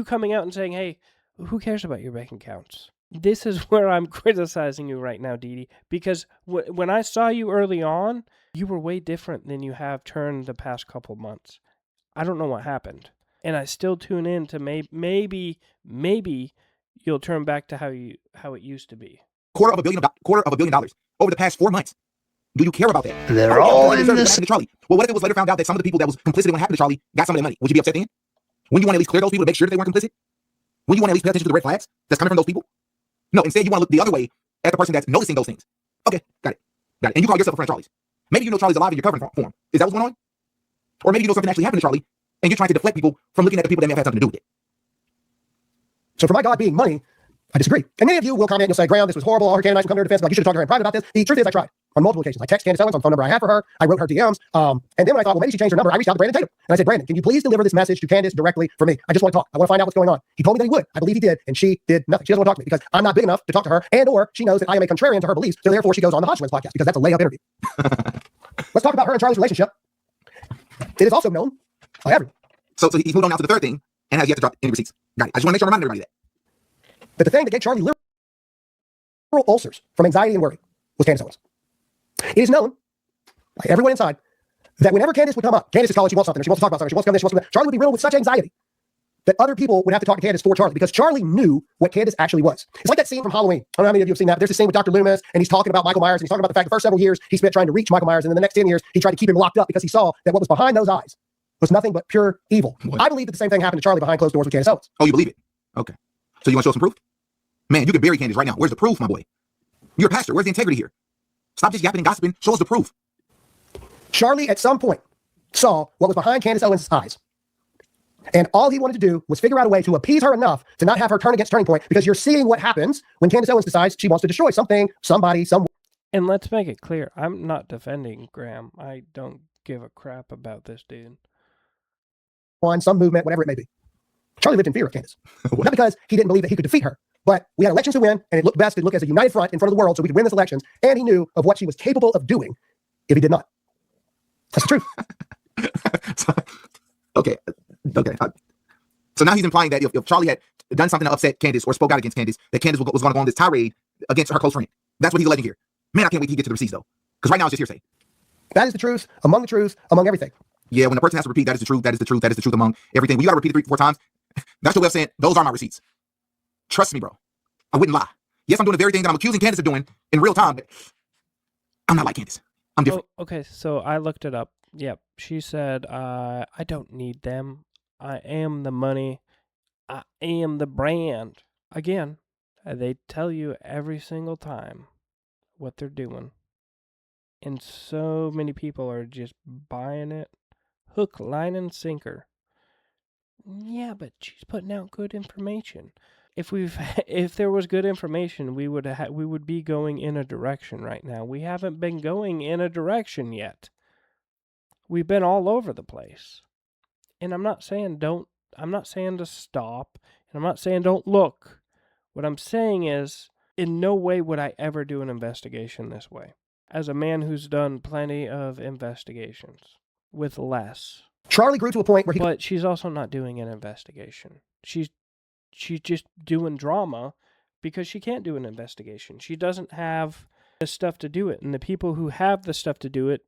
A: coming out and saying, hey, who cares about your bank accounts? This is where I'm criticizing you right now, Dee, because when I saw you early on, you were way different than you have turned the past couple months. I don't know what happened. And I still tune in to maybe you'll turn back to how it used to be.
B: Quarter of a billion dollars over the past 4 months. Do you care about that?
G: They're all in this.
B: Charlie. Well, what if it was later found out that some of the people that was complicit in what happened to Charlie got some of their money? Would you be upset then? Wouldn't you want to at least clear those people to make sure that they weren't complicit? Wouldn't you want to at least pay attention to the red flags that's coming from those people? No, instead you want to look the other way at the person that's noticing those things. Okay, got it. And you call yourself a friend of Charlie's. Maybe you know Charlie's alive and you're covering for him. Is that what's going on? Or maybe you know something actually happened to Charlie and you're trying to deflect people from looking at the people that may have had something to do with it.
C: So for my God being money, I disagree. And many of you will comment and you'll say, Graham, this was horrible. All her Canaanites will come to her defense. Like, you should have talked to her in private about this. The truth is I tried on multiple occasions. I texted Candace Owens on the phone number I have for her. I wrote her DMs. And then when I thought, well, maybe she changed her number, I reached out to Brandon Tatum. And I said, Brandon, can you please deliver this message to Candace directly for me? I just want to talk. I want to find out what's going on. He told me that he would. I believe he did. And she did nothing. She doesn't want to talk to me because I'm not big enough to talk to her, and or she knows that I am a contrarian to her beliefs. So therefore she goes on the Hodgkin's podcast because that's a layup interview. Let's talk about her and Charlie's relationship. It is also known by everyone.
B: So he's moved on now to the third thing and has yet to drop any receipts. Got it. I just want to make sure I remind everybody that.
C: that the thing that gave Charlie literal ulcers from anxiety and worry was Candace Owens. It is known by everyone inside that whenever Candace would come up, Candace is calling, she wants something, or she wants to talk about something, she wants to come this, she wants to come that, Charlie would be riddled with such anxiety that other people would have to talk to Candace for Charlie because Charlie knew what Candace actually was. It's like that scene from Halloween. I don't know how many of you have seen that. There's a scene with Dr. Loomis, and he's talking about Michael Myers, and he's talking about the fact the first several years he spent trying to reach Michael Myers, and then the next 10 years he tried to keep him locked up because he saw that what was behind those eyes was nothing but pure evil.
B: What?
C: I believe that the same thing happened to Charlie behind closed doors with Candace Owens.
B: Oh, you believe it? Okay. So you want to show some proof? Man, you can bury Candace right now. Where's the proof, my boy? You're a pastor. Where's the integrity here? Stop just yapping and gossiping. Show us the proof.
C: Charlie, at some point, saw what was behind Candace Owens' eyes. And all he wanted to do was figure out a way to appease her enough to not have her turn against Turning Point, because you're seeing what happens when Candace Owens decides she wants to destroy something, somebody, somewhere.
A: And let's make it clear, I'm not defending Graham. I don't give a crap about this dude.
C: On some movement, whatever it may be. Charlie lived in fear of Candace. Not because he didn't believe that he could defeat her, but we had elections to win, and it looked best to look as a united front in front of the world so we could win this elections, and he knew of what she was capable of doing if he did not. That's the truth.
B: Okay. So now he's implying that if Charlie had done something to upset Candace or spoke out against Candace, that Candace was going to go on this tirade against her close friend. That's what he's alleging here. Man, I can't wait till he gets to the receipts, though. Because right now it's just hearsay.
C: That is the truth, among everything.
B: Yeah, when a person has to repeat, that is the truth, that is the truth, that is the truth among everything. When you got to repeat it 3-4 times, that's your way of saying, those are my receipts. Trust me, bro. I wouldn't lie. Yes, I'm doing the very thing that I'm accusing Candace of doing in real time, but I'm not like Candace. I'm different.
A: Oh, okay, so I looked it up. Yep, she said, I don't need them. I am the money. I am the brand. Again, they tell you every single time what they're doing. And so many people are just buying it. Hook, line, and sinker. Yeah, but she's putting out good information. If there was good information, we would be going in a direction right now. We haven't been going in a direction yet. We've been all over the place. And I'm not saying to stop, and I'm not saying don't look. What I'm saying is, in no way would I ever do an investigation this way. As a man who's done plenty of investigations with less.
C: Charlie grew to a point where
A: But she's also not doing an investigation. She's just doing drama because she can't do an investigation. She doesn't have the stuff to do it. And the people who have the stuff to do it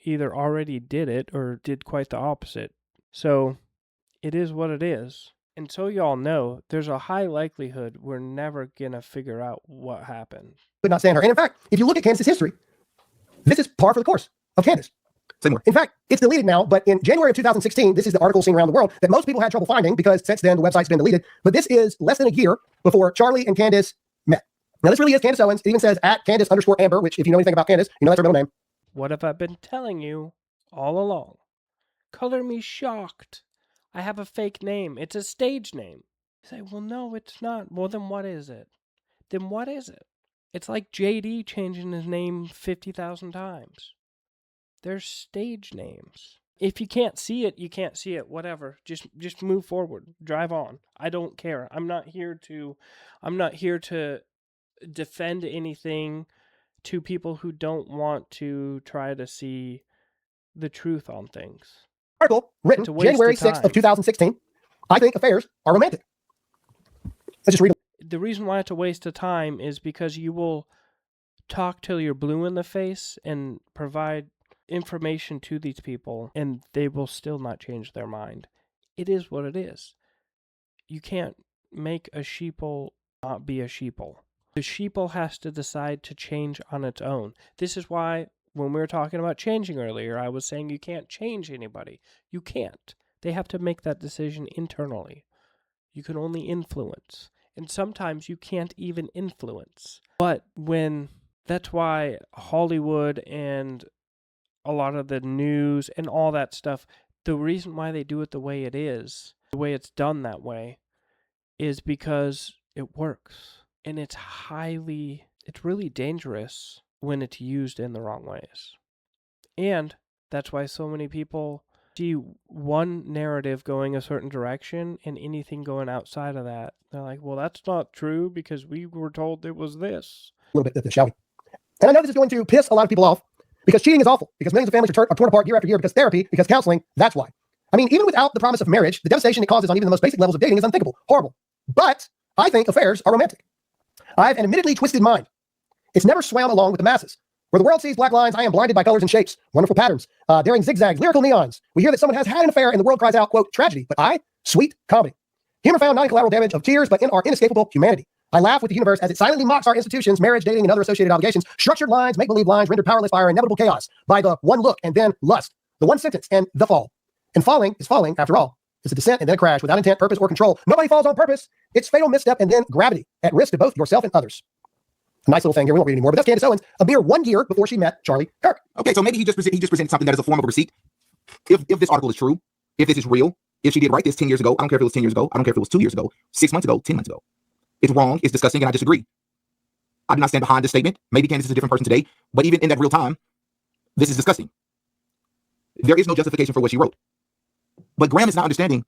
A: either already did it or did quite the opposite. So it is what it is. And so y'all know, there's a high likelihood we're never going to figure out what happened.
C: could not stand her. And in fact, if you look at Candace's history, this is par for the course of Candace.
B: Say more.
C: In fact, it's deleted now, but in January of 2016, this is the article seen around the world that most people had trouble finding because since then the website's been deleted. But this is less than a year before Charlie and Candace met. Now, this really is Candace Owens. It even says at Candace_Amber, which if you know anything about Candace, you know that's her middle name.
A: What have I been telling you all along? Color me shocked. I have a fake name. It's a stage name. You say, well, no, it's not. Well, then what is it? Then what is it? It's like JD changing his name 50,000 times. They're stage names. If you can't see it, you can't see it. Whatever. Just move forward. Drive on. I don't care. I'm not here to defend anything to people who don't want to try to see the truth on things.
C: Article written January 6th of 2016. I think affairs are romantic. Let's just read them.
A: The reason why it's a waste of time is because you will talk till you're blue in the face and provide information to these people, and they will still not change their mind. It is what it is. You can't make a sheeple not be a sheeple. The sheeple has to decide to change on its own. This is why when we were talking about changing earlier, I was saying you can't change anybody. You can't. They have to make that decision internally. You can only influence. And sometimes you can't even influence. But that's why Hollywood and a lot of the news and all that stuff, the reason why they do it the way it is, the way it's done that way, is because it works. And it's really dangerous when it's used in the wrong ways. And that's why so many people see one narrative going a certain direction and anything going outside of that, they're like, well, that's not true because we were told it was this.
C: A little bit of this, shall we? And I know this is going to piss a lot of people off because cheating is awful, because millions of families are torn apart year after year because therapy, because counseling, that's why. I mean, even without the promise of marriage, the devastation it causes on even the most basic levels of dating is unthinkable, horrible. But I think affairs are romantic. I have an admittedly twisted mind. It's never swam along with the masses. Where the world sees black lines, I am blinded by colors and shapes, wonderful patterns, daring zigzags, lyrical neons. We hear that someone has had an affair and the world cries out, quote, tragedy, but I, sweet comedy. Humor found not in collateral damage of tears, but in our inescapable humanity. I laugh with the universe as it silently mocks our institutions, marriage, dating, and other associated obligations, structured lines, make-believe lines, rendered powerless by our inevitable chaos, by the one look and then lust, the one sentence and the fall. And falling is falling, after all. It's a descent and then a crash without intent, purpose, or control. Nobody falls on purpose. It's fatal misstep and then gravity, at risk to both yourself and others. A nice little thing here. We won't read anymore, but that's Candace Owens, a mere 1 year before she met Charlie Kirk.
B: Okay, so maybe he just presented something that is a form of a receipt. If this article is true, if this is real, if she did write this 10 years ago, I don't care if it was 10 years ago, I don't care if it was 2 years ago, 6 months ago, 10 months ago. It's wrong, it's disgusting, and I disagree. I do not stand behind this statement. Maybe Candace is a different person today, but even in that real time, this is disgusting. There is no justification for what she wrote. But Graham is not understanding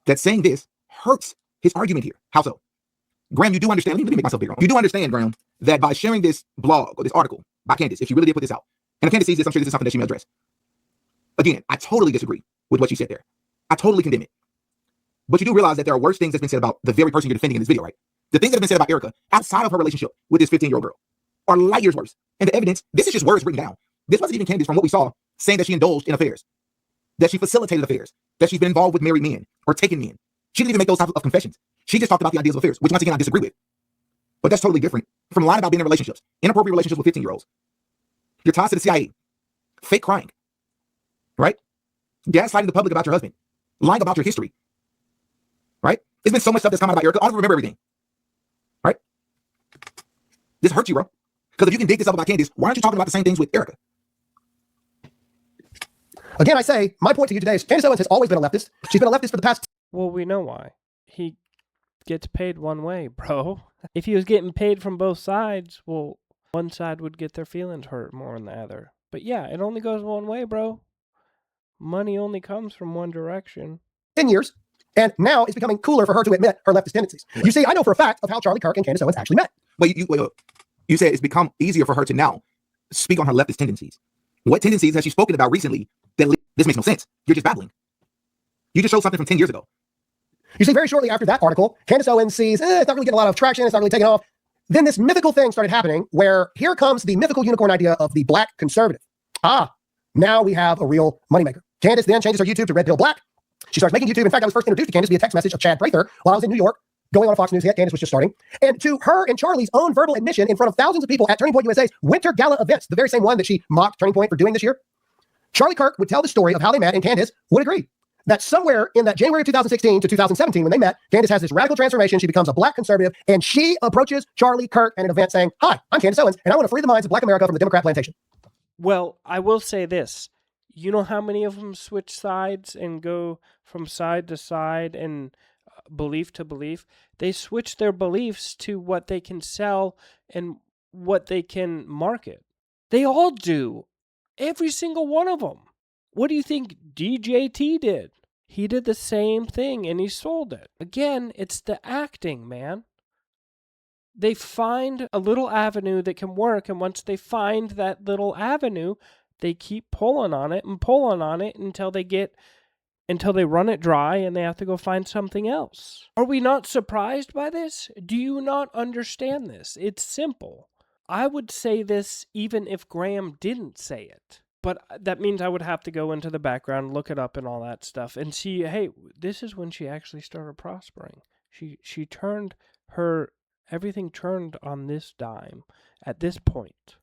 B: that saying this hurts his argument here. How so? Graham, you do understand, let me make myself bigger. You do understand, Graham, that by sharing this blog or this article by Candace, if she really did put this out, and if Candace sees this, I'm sure this is something that she may address. Again, I totally disagree with what she said there. I totally condemn it. But you do realize that there are worse things that's been said about the very person you're defending in this video, right? The things that have been said about Erika outside of her relationship with this 15-year-old girl are light years worse. And the evidence, this is just words written down. This wasn't even Candace from what we saw saying that she indulged in affairs, that she facilitated affairs, that she's been involved with married men or taken men. She didn't even make those types of confessions. She just talked about the ideas of affairs, which once again I disagree with. But that's totally different from lying about being in relationships, inappropriate relationships with 15-year-olds. Your ties to the CIA, fake crying, right? Gaslighting the public about your husband, lying about your history, right? There's been so much stuff that's come out about Erika. I don't remember everything, right? This hurts you, bro. Because if you can dig this up about Candace, why aren't you talking about the same things with Erika?
C: Again, I say, my point to you today is Candace Owens has always been a leftist. She's been a leftist for the past...
A: Well, we know why. He gets paid one way, bro. If he was getting paid from both sides, well, one side would get their feelings hurt more than the other. But yeah, it only goes one way, bro. Money only comes from one direction.
C: 10 years, and now it's becoming cooler for her to admit her leftist tendencies. You see, I know for a fact of how Charlie Kirk and Candace Owens actually met.
B: Wait, you said it's become easier for her to now speak on her leftist tendencies. What tendencies has she spoken about recently that this makes no sense? You're just babbling. You just showed something from 10 years ago.
C: You see, very shortly after that article, Candace Owens sees, it's not really getting a lot of traction, it's not really taking off. Then this mythical thing started happening where here comes the mythical unicorn idea of the black conservative. Now we have a real moneymaker. Candace then changes her YouTube to Red Pill Black. She starts making YouTube. In fact, I was first introduced to Candace via text message of Chad Prather while I was in New York, going on a Fox News hit. Candace was just starting. And to her and Charlie's own verbal admission in front of thousands of people at Turning Point USA's Winter Gala events, the very same one that she mocked Turning Point for doing this year, Charlie Kirk would tell the story of how they met, and Candace would agree that somewhere in that January of 2016 to 2017, when they met, Candace has this radical transformation. She becomes a black conservative, and she approaches Charlie Kirk at an event saying, "Hi, I'm Candace Owens, and I want to free the minds of black America from the Democrat plantation."
A: Well, I will say this. You know how many of them switch sides and go from side to side and belief to belief? They switch their beliefs to what they can sell and what they can market. They all do. Every single one of them. What do you think DJT did? He did the same thing and he sold it. Again, it's the acting, man. They find a little avenue that can work, and once they find that little avenue, they keep pulling on it until they run it dry and they have to go find something else. Are we not surprised by this? Do you not understand this? It's simple. I would say this even if Graham didn't say it. But that means I would have to go into the background, look it up and all that stuff, and see, hey, this is when she actually started prospering. She turned everything turned on this dime at this point.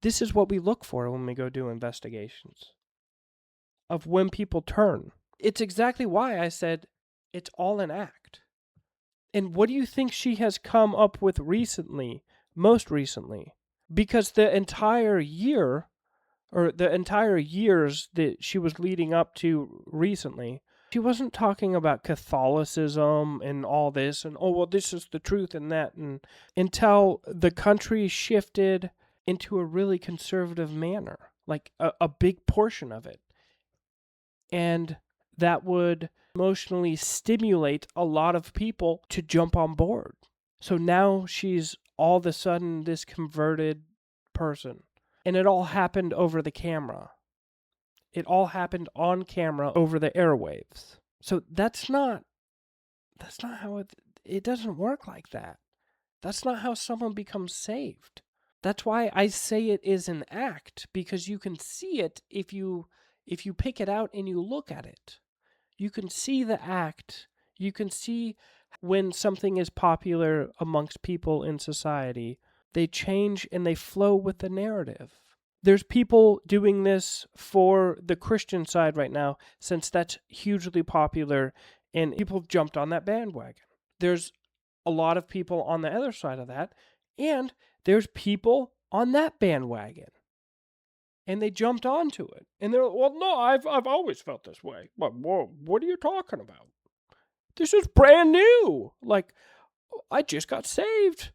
A: This is what we look for when we go do investigations of when people turn. It's exactly why I said it's all an act. And what do you think she has come up with most recently? Because the entire year, or the entire years that she was leading up to recently, she wasn't talking about Catholicism and all this and, oh, well, this is the truth and that, and until the country shifted into a really conservative manner, like a big portion of it. And that would emotionally stimulate a lot of people to jump on board. So now she's all of a sudden this converted person. And it all happened over the camera. It all happened on camera over the airwaves. So that's not how It doesn't work like that. That's not how someone becomes saved. That's why I say it is an act, because you can see it if you pick it out and you look at it. You can see the act. You can see when something is popular amongst people in society, they change and they flow with the narrative. There's people doing this for the Christian side right now, since that's hugely popular and people have jumped on that bandwagon. There's a lot of people on the other side of that, and there's people on that bandwagon. And they jumped onto it. And they're like, well, no, I've always felt this way. But what are you talking about? This is brand new. Like, I just got saved.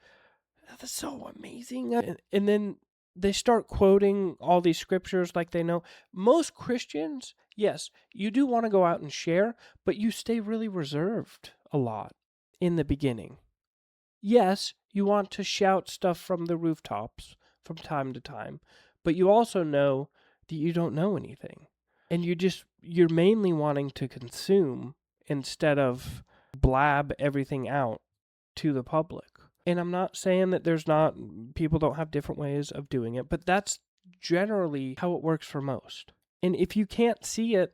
A: That's so amazing. And then they start quoting all these scriptures like they know. Most Christians, yes, you do want to go out and share, but you stay really reserved a lot in the beginning. Yes, you want to shout stuff from the rooftops from time to time, but you also know that you don't know anything. And you're mainly wanting to consume instead of blab everything out to the public. And I'm not saying that people don't have different ways of doing it, but that's generally how it works for most. And if you can't see it,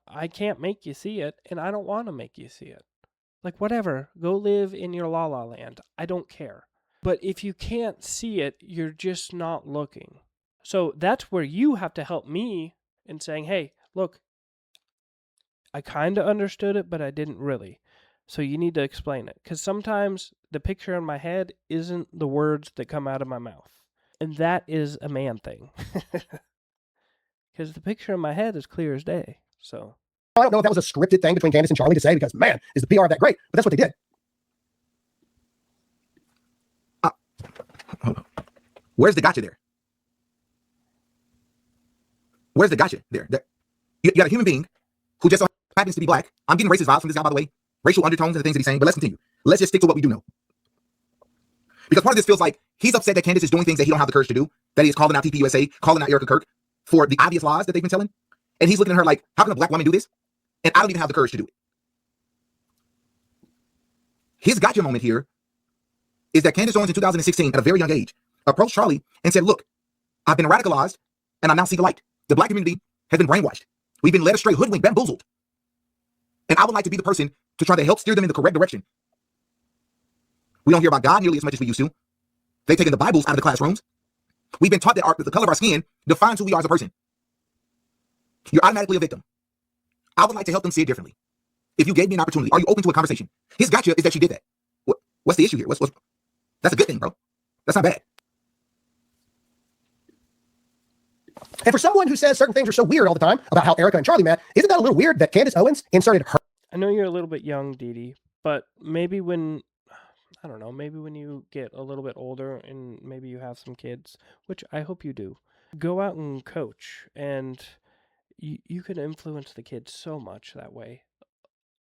A: I can't make you see it, and I don't want to make you see it. Like, whatever, go live in your la la land. I don't care. But if you can't see it, you're just not looking. So that's where you have to help me in saying, hey, look, I kind of understood it, but I didn't really. So you need to explain it. Because sometimes the picture in my head isn't the words that come out of my mouth. And that is a man thing. Because the picture in my head is clear as day. So
C: I don't know if that was a scripted thing between Candace and Charlie to say, because, man, is the PR that great? But that's what they did.
B: Hold on. Where's the gotcha there? Where's the gotcha there? You got a human being who just so happens to be black. I'm getting racist vibes from this guy, by the way. Racial undertones and the things that he's saying, but let's continue. Let's just stick to what we do know. Because part of this feels like he's upset that Candace is doing things that he don't have the courage to do, that he's calling out TPUSA, calling out Erika Kirk for the obvious lies that they've been telling. And he's looking at her like, how can a black woman do this? And I don't even have the courage to do it. His gotcha moment here is that Candace Owens in 2016, at a very young age, approached Charlie and said, look, I've been radicalized and I now see the light. The black community has been brainwashed. We've been led astray, hoodwinked, bamboozled. And I would like to be the person to try to help steer them in the correct direction. We don't hear about God nearly as much as we used to. They've taken the Bibles out of the classrooms. We've been taught that the color of our skin defines who we are as a person. You're automatically a victim. I would like to help them see it differently. If you gave me an opportunity, are you open to a conversation? His gotcha is that she did that. What's the issue here? That's a good thing, bro. That's not bad.
C: And for someone who says certain things are so weird all the time about how Erika and Charlie met, isn't that a little weird that Candace Owens inserted her?
A: I know you're a little bit young, Dee Dee, but maybe when you get a little bit older and maybe you have some kids, which I hope you do, go out and coach, and you can influence the kids so much that way.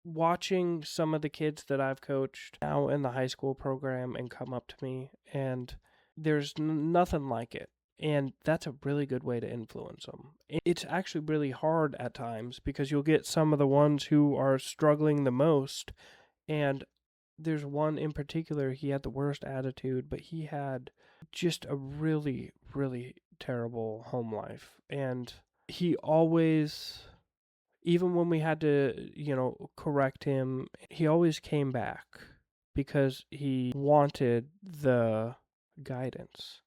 A: Watching some of the kids that I've coached now in the high school program and come up to me, and there's nothing like it. And that's a really good way to influence them. It's actually really hard at times because you'll get some of the ones who are struggling the most. And there's one in particular, he had the worst attitude, but he had just a really, really terrible home life. And he always, even when we had to, correct him, he always came back because he wanted the guidance.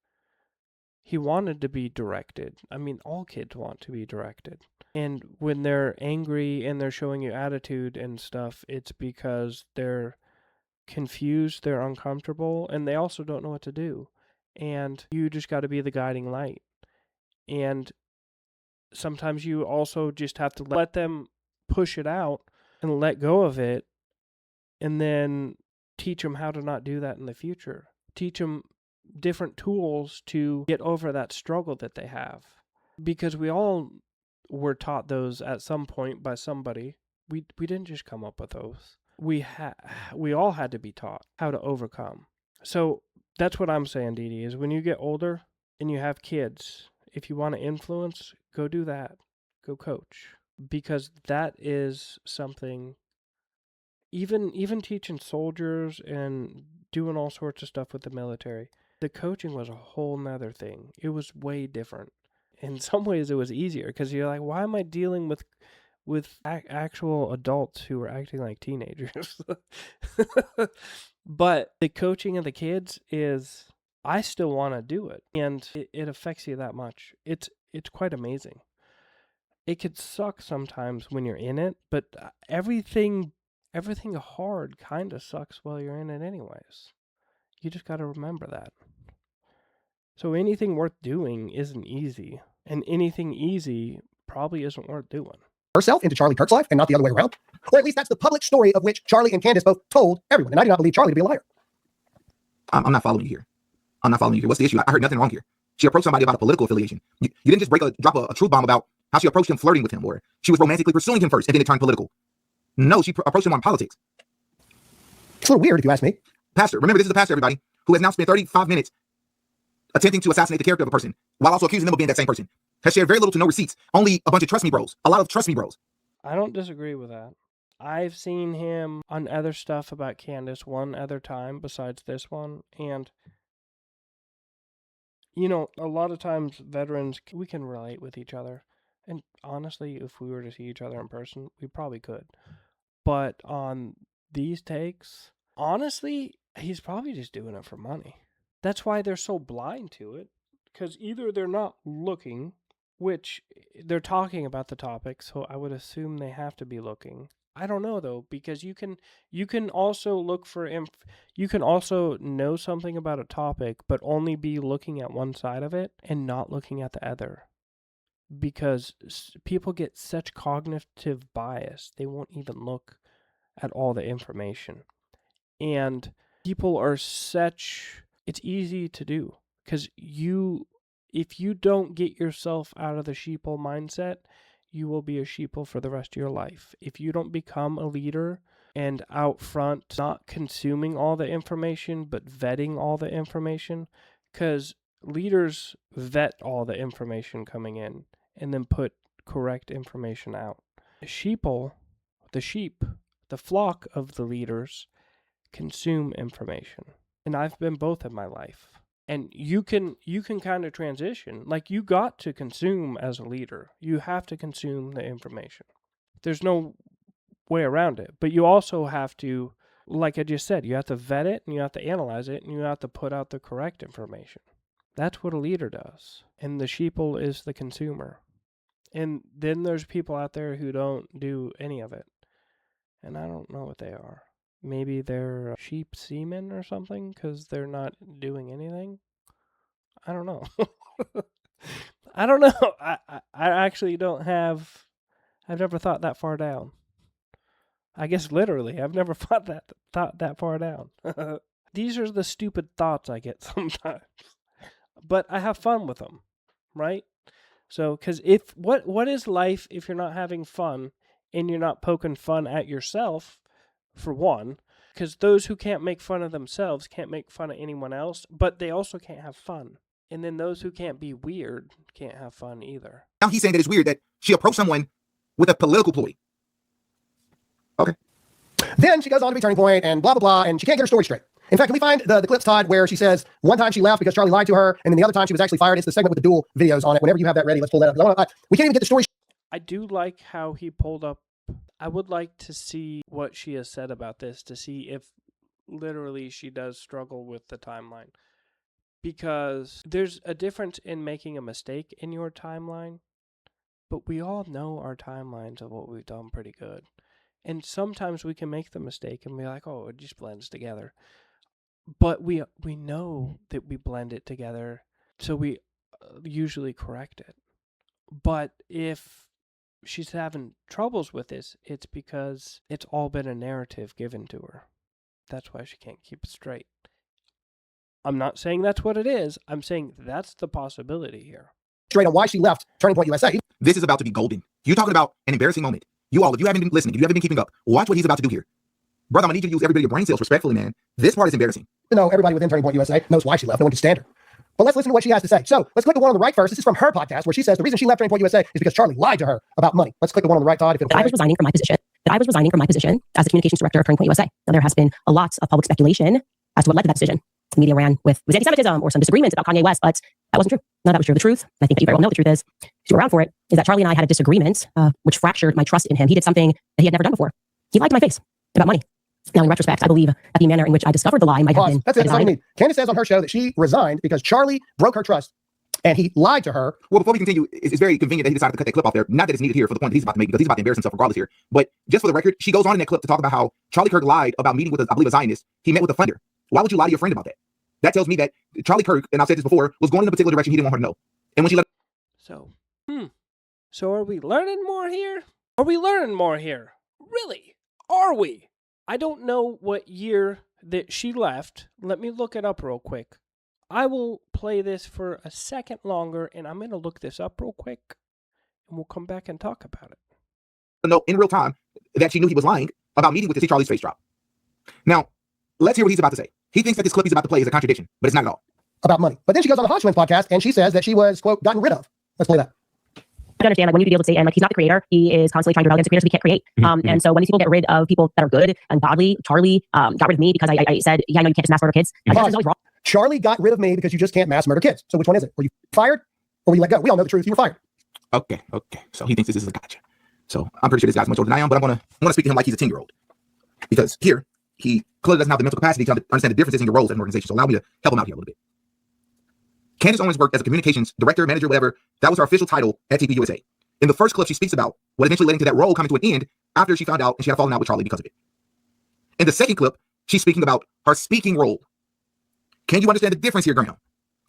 A: He wanted to be directed. I mean, all kids want to be directed. And when they're angry and they're showing you attitude and stuff, it's because they're confused, they're uncomfortable, and they also don't know what to do. And you just got to be the guiding light. And sometimes you also just have to let them push it out and let go of it, and then teach them how to not do that in the future. Teach them different tools to get over that struggle that they have, because we all were taught those at some point by somebody. We didn't just come up with those. We all had to be taught how to overcome. So that's what I'm saying, Dee Dee, is when you get older and you have kids, if you want to influence, go do that. Go coach, because that is something. even teaching soldiers and doing all sorts of stuff with the military, the coaching was a whole nother thing. It was way different. In some ways, it was easier because you're like, why am I dealing with actual adults who are acting like teenagers? But the coaching of the kids is, I still want to do it, and it affects you that much. It's quite amazing. It could suck sometimes when you're in it, but everything hard kind of sucks while you're in it anyways. You just got to remember that. So anything worth doing isn't easy, and anything easy probably isn't worth doing.
C: Herself into Charlie Kirk's life and not the other way around. Or at least that's the public story of which Charlie and Candace both told everyone. And I do not believe Charlie to be a liar.
B: I'm not following you here. I'm not following you here. What's the issue? I heard nothing wrong here. She approached somebody about a political affiliation. You didn't just drop a truth bomb about how she approached him flirting with him, or she was romantically pursuing him first and then it turned political. No, she approached him on politics.
C: It's a little weird if you ask me.
B: Pastor, remember, this is a pastor, everybody, who has now spent 35 minutes attempting to assassinate the character of a person while also accusing them of being that same person. Has shared very little to no receipts. Only a bunch of trust me bros. A lot of trust me bros.
A: I don't disagree with that. I've seen him on other stuff about Candace one other time besides this one, and you know, a lot of times veterans, we can relate with each other. And honestly, if we were to see each other in person, we probably could. But on these takes, honestly, he's probably just doing it for money. That's why they're so blind to it. Because either they're not looking, which they're talking about the topic, so I would assume they have to be looking. I don't know though, because you can also look for you can also know something about a topic, but only be looking at one side of it and not looking at the other. Because people get such cognitive bias, they won't even look at all the information. And people are it's easy to do. Because if you don't get yourself out of the sheeple mindset, you will be a sheeple for the rest of your life. If you don't become a leader and out front, not consuming all the information, but vetting all the information, because leaders vet all the information coming in and then put correct information out. The sheeple, the flock of the leaders consume information. And I've been both in my life. And you can kind of transition. Like, you got to consume as a leader. You have to consume the information. There's no way around it. But you also have to, like I just said, you have to vet it, and you have to analyze it, and you have to put out the correct information. That's what a leader does. And the sheeple is the consumer. And then there's people out there who don't do any of it. And I don't know what they are. Maybe they're sheep semen or something because they're not doing anything. I don't know. I don't know. I actually don't have... I've never thought that far down. I guess literally, I've never thought that far down. These are the stupid thoughts I get sometimes. But I have fun with them, right? So, because what is life if you're not having fun and you're not poking fun at yourself? For one, because those who can't make fun of themselves can't make fun of anyone else, but they also can't have fun. And then those who can't be weird can't have fun either.
B: Now he's saying that it's weird that she approached someone with a political ploy. Okay.
C: Then she goes on to be turning point and blah, blah, blah, and she can't get her story straight. In fact, can we find the clips, Todd, where she says one time she left because Charlie lied to her, and then the other time she was actually fired? It's the segment with the dual videos on it. Whenever you have that ready, let's pull that up. We can't even get the story.
A: I do like how he pulled up. I would like to see what she has said about this, to see if literally she does struggle with the timeline. Because there's a difference in making a mistake in your timeline, but we all know our timelines of what we've done pretty good. And sometimes we can make the mistake and be like, oh, it just blends together. But we know that we blend it together, so we usually correct it. But if she's having troubles with this, it's because it's all been a narrative given to her. That's why she can't keep it straight. I'm not saying that's what it is. I'm saying that's the possibility here.
C: Straight on why she left Turning Point USA.
B: This is about to be golden. You're talking about an embarrassing moment. You all, if you haven't been listening, if you haven't been keeping up, watch what he's about to do here. Brother, I'm going to need you to use every bit of your brain cells respectfully, man. This part is embarrassing.
C: Even though everybody within Turning Point USA knows why she left, no one can stand her. But let's listen to what she has to say. So let's click the one on the right first. This is from her podcast where she says the reason she left Turning Point USA is because Charlie lied to her about money. Let's click the one on the right, Todd. If
D: I was resigning from my position
H: that I was resigning from my position as the communications director of Turning Point USA. Now, there has been a lot of public speculation as to what led to that decision. The media ran with was anti-Semitism or some disagreements about Kanye West, but that wasn't true. None of that was true. The truth, I think that you very well know the truth is, if you were around for it, is that Charlie and I had a disagreement, which fractured my trust in him. He did something that he had never done before. He lied to my face about money. Now, in retrospect, I believe that the manner in which I discovered the lie might have been...
C: That's it. That's all you need. Candace says on her show that she resigned because Charlie broke her trust and he lied to her.
B: Well, before we continue, it's very convenient that he decided to cut that clip off there. Not that it's needed here for the point that he's about to make, because he's about to embarrass himself regardless here. But just for the record, she goes on in that clip to talk about how Charlie Kirk lied about meeting with, I believe, a Zionist. He met with a funder. Why would you lie to your friend about that? That tells me that Charlie Kirk, and I've said this before, was going in a particular direction he didn't want her to know. And when she let...
A: So are we learning more here? Are we learning more here? Really? Are we? I don't know what year that she left. Let me look it up real quick. I will play this for a second longer, and I'm going to look this up real quick, and we'll come back and talk about it.
B: No, in real time, that she knew he was lying about meeting with to see Charlie's face drop. Now, let's hear what he's about to say. He thinks that this clip he's about to play is a contradiction, but it's not at all.
C: About money. But then she goes on the HUMINT podcast and she says that she was, quote, gotten rid of. Let's play that.
H: I understand, like, when you deal with Satan, like, he's not the creator. He is constantly trying to rebel against the creator, so he can't create. And so when these people get rid of people that are good and godly, Charlie got rid of me because I said, yeah, I know you can't just mass murder kids. This is always wrong.
C: Charlie got rid of me because you just can't mass murder kids. So which one is it? Were you fired or were you let go? We all know the truth. You were fired.
B: Okay. So he thinks this is a gotcha. So I'm pretty sure this guy's much older than I am, but I'm gonna speak to him like he's a 10-year-old. Because here, he clearly doesn't have the mental capacity to understand the differences in your roles in an organization. So allow me to help him out here a little bit. Candace Owens worked as a communications director, manager, whatever. That was her official title at TP USA. In the first clip, she speaks about what eventually led into that role coming to an end after she found out and she had fallen out with Charlie because of it. In the second clip, she's speaking about her speaking role. Can you understand the difference here, Graham?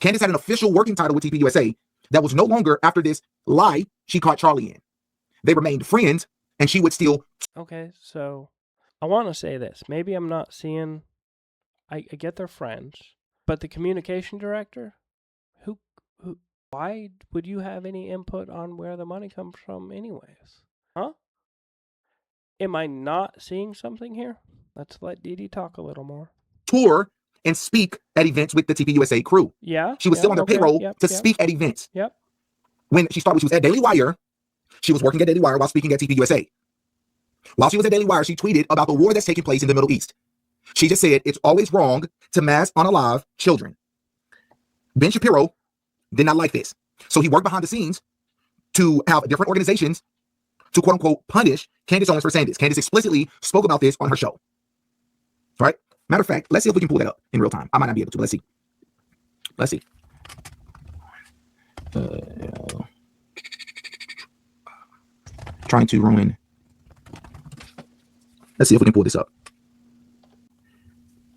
B: Candace had an official working title with TP USA that was no longer after this lie she caught Charlie in. They remained friends, and she would still...
A: Okay, so I want to say this. Maybe I'm not seeing... I get they're friends, but the communication director, who why would you have any input on where the money comes from anyways? Huh? Am I not seeing something here? Let's let Dee Dee talk a little more.
B: Tour and speak at events with the TP USA crew.
A: Yeah.
B: She was still on their payroll to speak at events.
A: Yep.
B: When she started, she was at Daily Wire. She was working at Daily Wire while speaking at TP USA. While she was at Daily Wire, she tweeted about the war that's taking place in the Middle East. She just said, it's always wrong to mass unalive children. Ben Shapiro did not like this. So he worked behind the scenes to have different organizations to quote unquote punish Candace Owens for saying this. Candace explicitly spoke about this on her show. All right. Matter of fact, let's see if we can pull that up in real time. I might not be able to, but let's see. Let's see. Trying to ruin. Let's see if we can pull this up.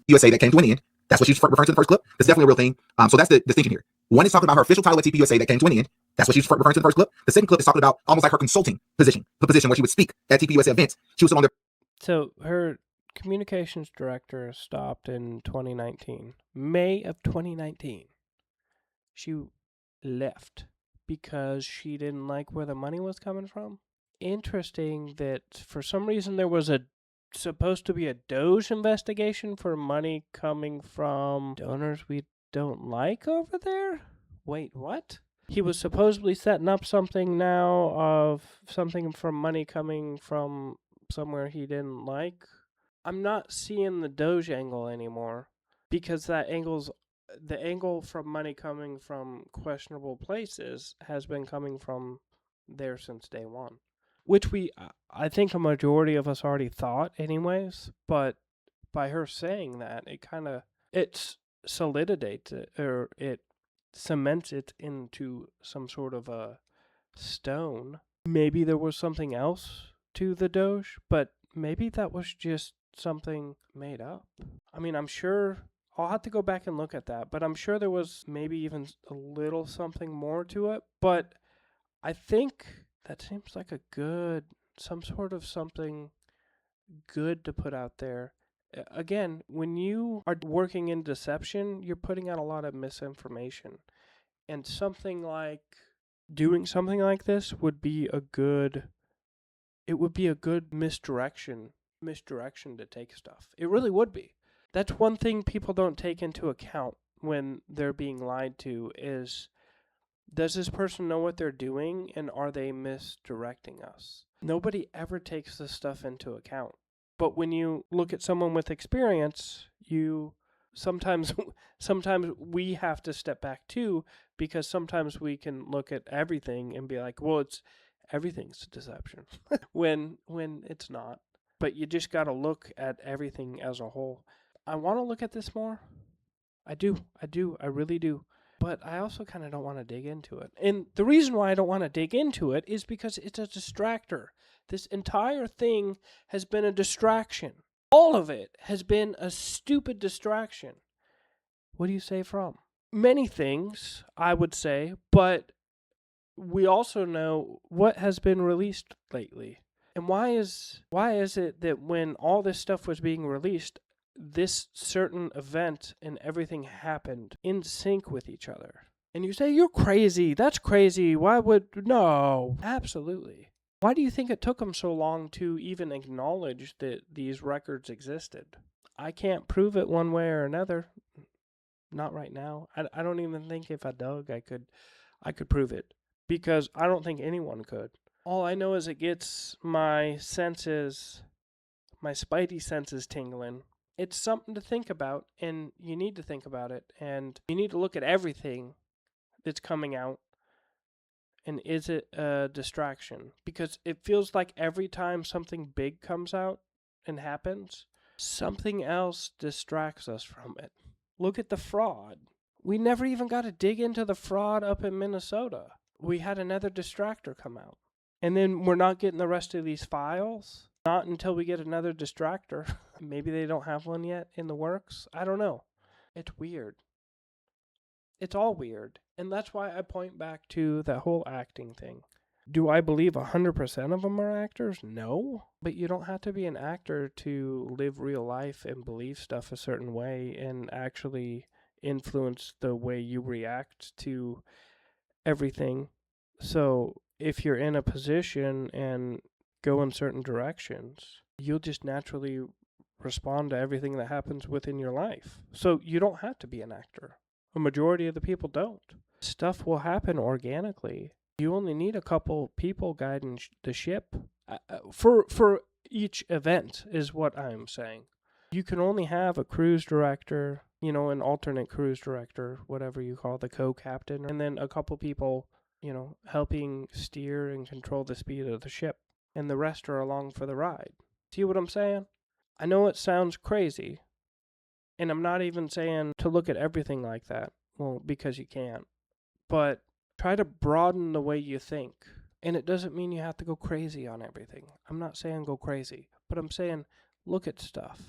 B: USA that came to an end. That's what she's referring to in the first clip. That's definitely a real thing. So that's the distinction here. One is talking about her official title at TP USA that came to an end. That's what she's referring to in the first clip. The second clip is talking about almost like her consulting position, the position where she would speak at TP USA events. She was still on there.
A: So her communications director stopped in 2019. May of 2019. She left because she didn't like where the money was coming from. Interesting that for some reason there was supposed to be a Doge investigation for money coming from donors we don't like over there? Wait, what? He was supposedly setting up something now of something from money coming from somewhere he didn't like. I'm not seeing the Doge angle anymore because the angle from money coming from questionable places has been coming from there since day one. Which I think a majority of us already thought anyways, but by her saying that, it solidifies it, or it cements it into some sort of a stone. Maybe there was something else to the Doge, but maybe that was just something made up. I mean, I'm sure, I'll have to go back and look at that, but I'm sure there was maybe even a little something more to it, but I think that seems like some sort of something good to put out there. Again, when you are working in deception, you're putting out a lot of misinformation. And doing something like this would be a good misdirection to take stuff. It really would be. That's one thing people don't take into account when they're being lied to is, does this person know what they're doing, and are they misdirecting us? Nobody ever takes this stuff into account. But when you look at someone with experience, you sometimes we have to step back too, because sometimes we can look at everything and be like, well, everything's deception when it's not. But you just got to look at everything as a whole. I want to look at this more. I really do. But I also kind of don't want to dig into it. And the reason why I don't want to dig into it is because it's a distractor. This entire thing has been a distraction. All of it has been a stupid distraction. What do you say from? Many things, I would say, but we also know what has been released lately. And why is it that when all this stuff was being released, this certain event and everything happened in sync with each other? And you say, you're crazy. That's crazy. Why would... No, absolutely. Why do you think it took them so long to even acknowledge that these records existed? I can't prove it one way or another. Not right now. I don't even think if I dug, I could prove it. Because I don't think anyone could. All I know is it gets my senses, my spidey senses tingling. It's something to think about, and you need to think about it, and you need to look at everything that's coming out, and is it a distraction? Because it feels like every time something big comes out and happens, something else distracts us from it. Look at the fraud. We never even got to dig into the fraud up in Minnesota. We had another distractor come out. And then we're not getting the rest of these files. Not until we get another distractor. Maybe they don't have one yet in the works. I don't know. It's weird. It's all weird. And that's why I point back to that whole acting thing. Do I believe 100% of them are actors? No. But you don't have to be an actor to live real life and believe stuff a certain way and actually influence the way you react to everything. So if you're in a position and go in certain directions, you'll just naturally respond to everything that happens within your life. So you don't have to be an actor. A majority of the people don't. Stuff will happen organically. You only need a couple people guiding the ship for each event is what I'm saying. You can only have a cruise director, an alternate cruise director, whatever you call the co-captain, and then a couple people, helping steer and control the speed of the ship. And the rest are along for the ride. See what I'm saying? I know it sounds crazy, and I'm not even saying to look at everything like that. Well, because you can't. But try to broaden the way you think. And it doesn't mean you have to go crazy on everything. I'm not saying go crazy, but I'm saying look at stuff.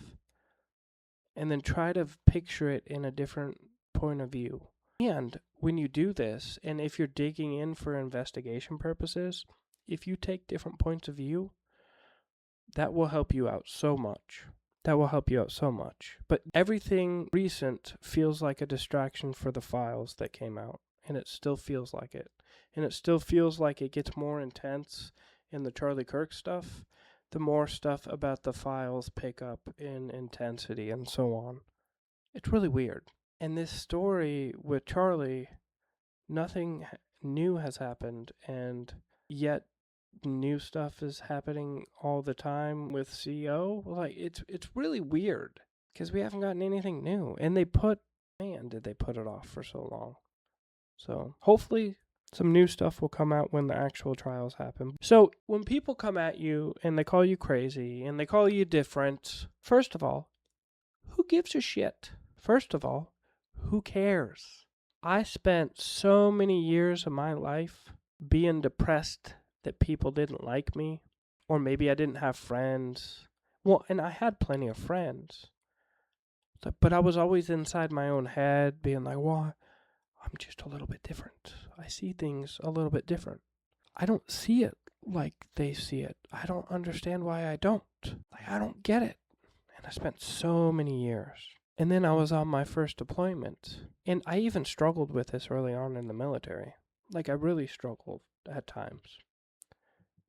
A: And then try to picture it in a different point of view. And when you do this, and if you're digging in for investigation purposes, if you take different points of view, that will help you out so much. But everything recent feels like a distraction for the files that came out. And it still feels like it. And it still feels like it gets more intense in the Charlie Kirk stuff, the more stuff about the files pick up in intensity and so on. It's really weird. And this story with Charlie, nothing new has happened, and yet new stuff is happening all the time with CO. Like, it's really weird, because we haven't gotten anything new. And did they put it off for so long. So hopefully some new stuff will come out when the actual trials happen. So when people come at you and they call you crazy and they call you different, first of all, who gives a shit? First of all, who cares? I spent so many years of my life being depressed that people didn't like me, or maybe I didn't have friends. Well, and I had plenty of friends, but I was always inside my own head being like, well, I'm just a little bit different. I see things a little bit different. I don't see it like they see it. I don't understand why I don't. I don't get it. And I spent so many years. And then I was on my first deployment. And I even struggled with this early on in the military. I really struggled at times.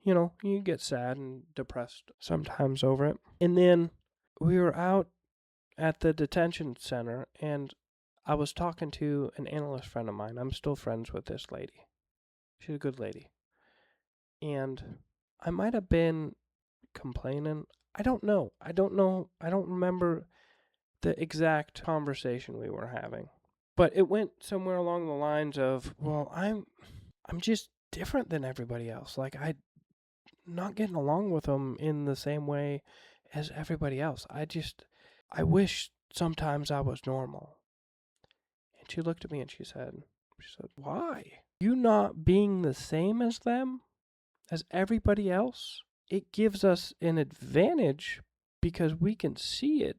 A: You get sad and depressed sometimes over it. And then we were out at the detention center, and I was talking to an analyst friend of mine. I'm still friends with this lady. She's a good lady. And I might have been complaining. I don't know. I don't remember the exact conversation we were having. But it went somewhere along the lines of, well, I'm just different than everybody else. Like, I'm not getting along with them in the same way as everybody else. I wish sometimes I was normal. And she looked at me and she said, why? You not being the same as them, as everybody else, it gives us an advantage because we can see it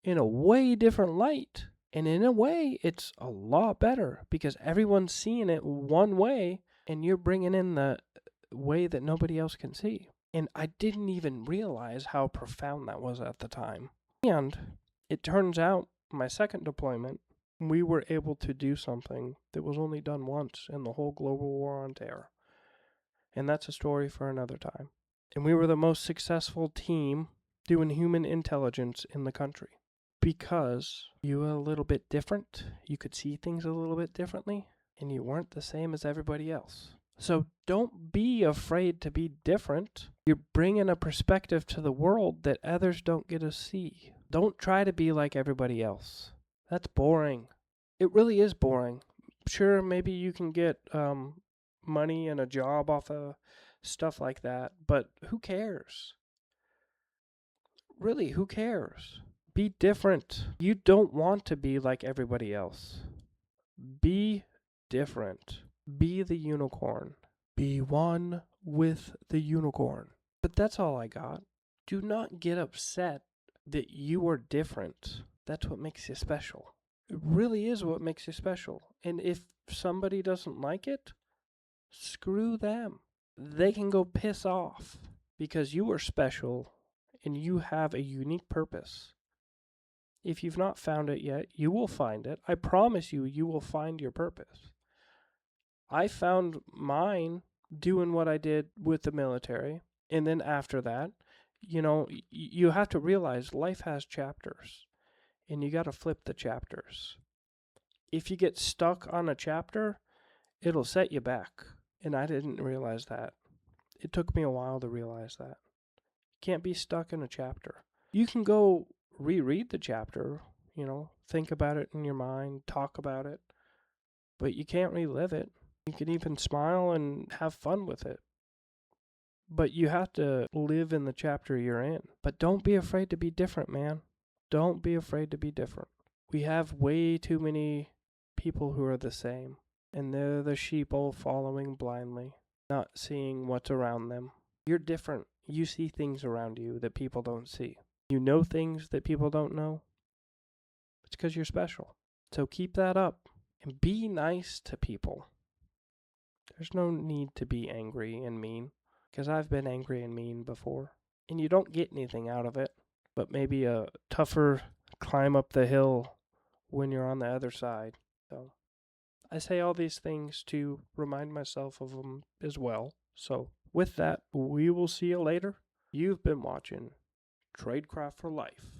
A: in a way different light. And in a way, it's a lot better because everyone's seeing it one way and you're bringing in the way that nobody else can see. And I didn't even realize how profound that was at the time. And it turns out my second deployment, we were able to do something that was only done once in the whole global war on terror. And that's a story for another time. And we were the most successful team doing human intelligence in the country. Because you were a little bit different, you could see things a little bit differently, and you weren't the same as everybody else. So don't be afraid to be different. You're bringing a perspective to the world that others don't get to see. Don't try to be like everybody else. That's boring. It really is boring. Sure, maybe you can get money and a job off of stuff like that, but who cares? Really, who cares? Be different. You don't want to be like everybody else. Be different. Be the unicorn. Be one with the unicorn. But that's all I got. Do not get upset that you are different. That's what makes you special. It really is what makes you special. And if somebody doesn't like it, screw them. They can go piss off because you are special and you have a unique purpose. If you've not found it yet, you will find it. I promise you, you will find your purpose. I found mine doing what I did with the military. And then after that, you have to realize life has chapters. And you got to flip the chapters. If you get stuck on a chapter, it'll set you back. And I didn't realize that. It took me a while to realize that. You can't be stuck in a chapter. You can go reread the chapter, think about it in your mind, talk about it, but you can't relive it. You can even smile and have fun with it. But you have to live in the chapter you're in. But don't be afraid to be different, man. Don't be afraid to be different. We have way too many people who are the same, and they're the sheep all following blindly, not seeing what's around them. You're different. You see things around you that people don't see. You know things that people don't know. It's because you're special. So keep that up and be nice to people. There's no need to be angry and mean, because I've been angry and mean before. And you don't get anything out of it, but maybe a tougher climb up the hill when you're on the other side. So I say all these things to remind myself of them as well. So with that, we will see you later. You've been watching Tradecraft for Life.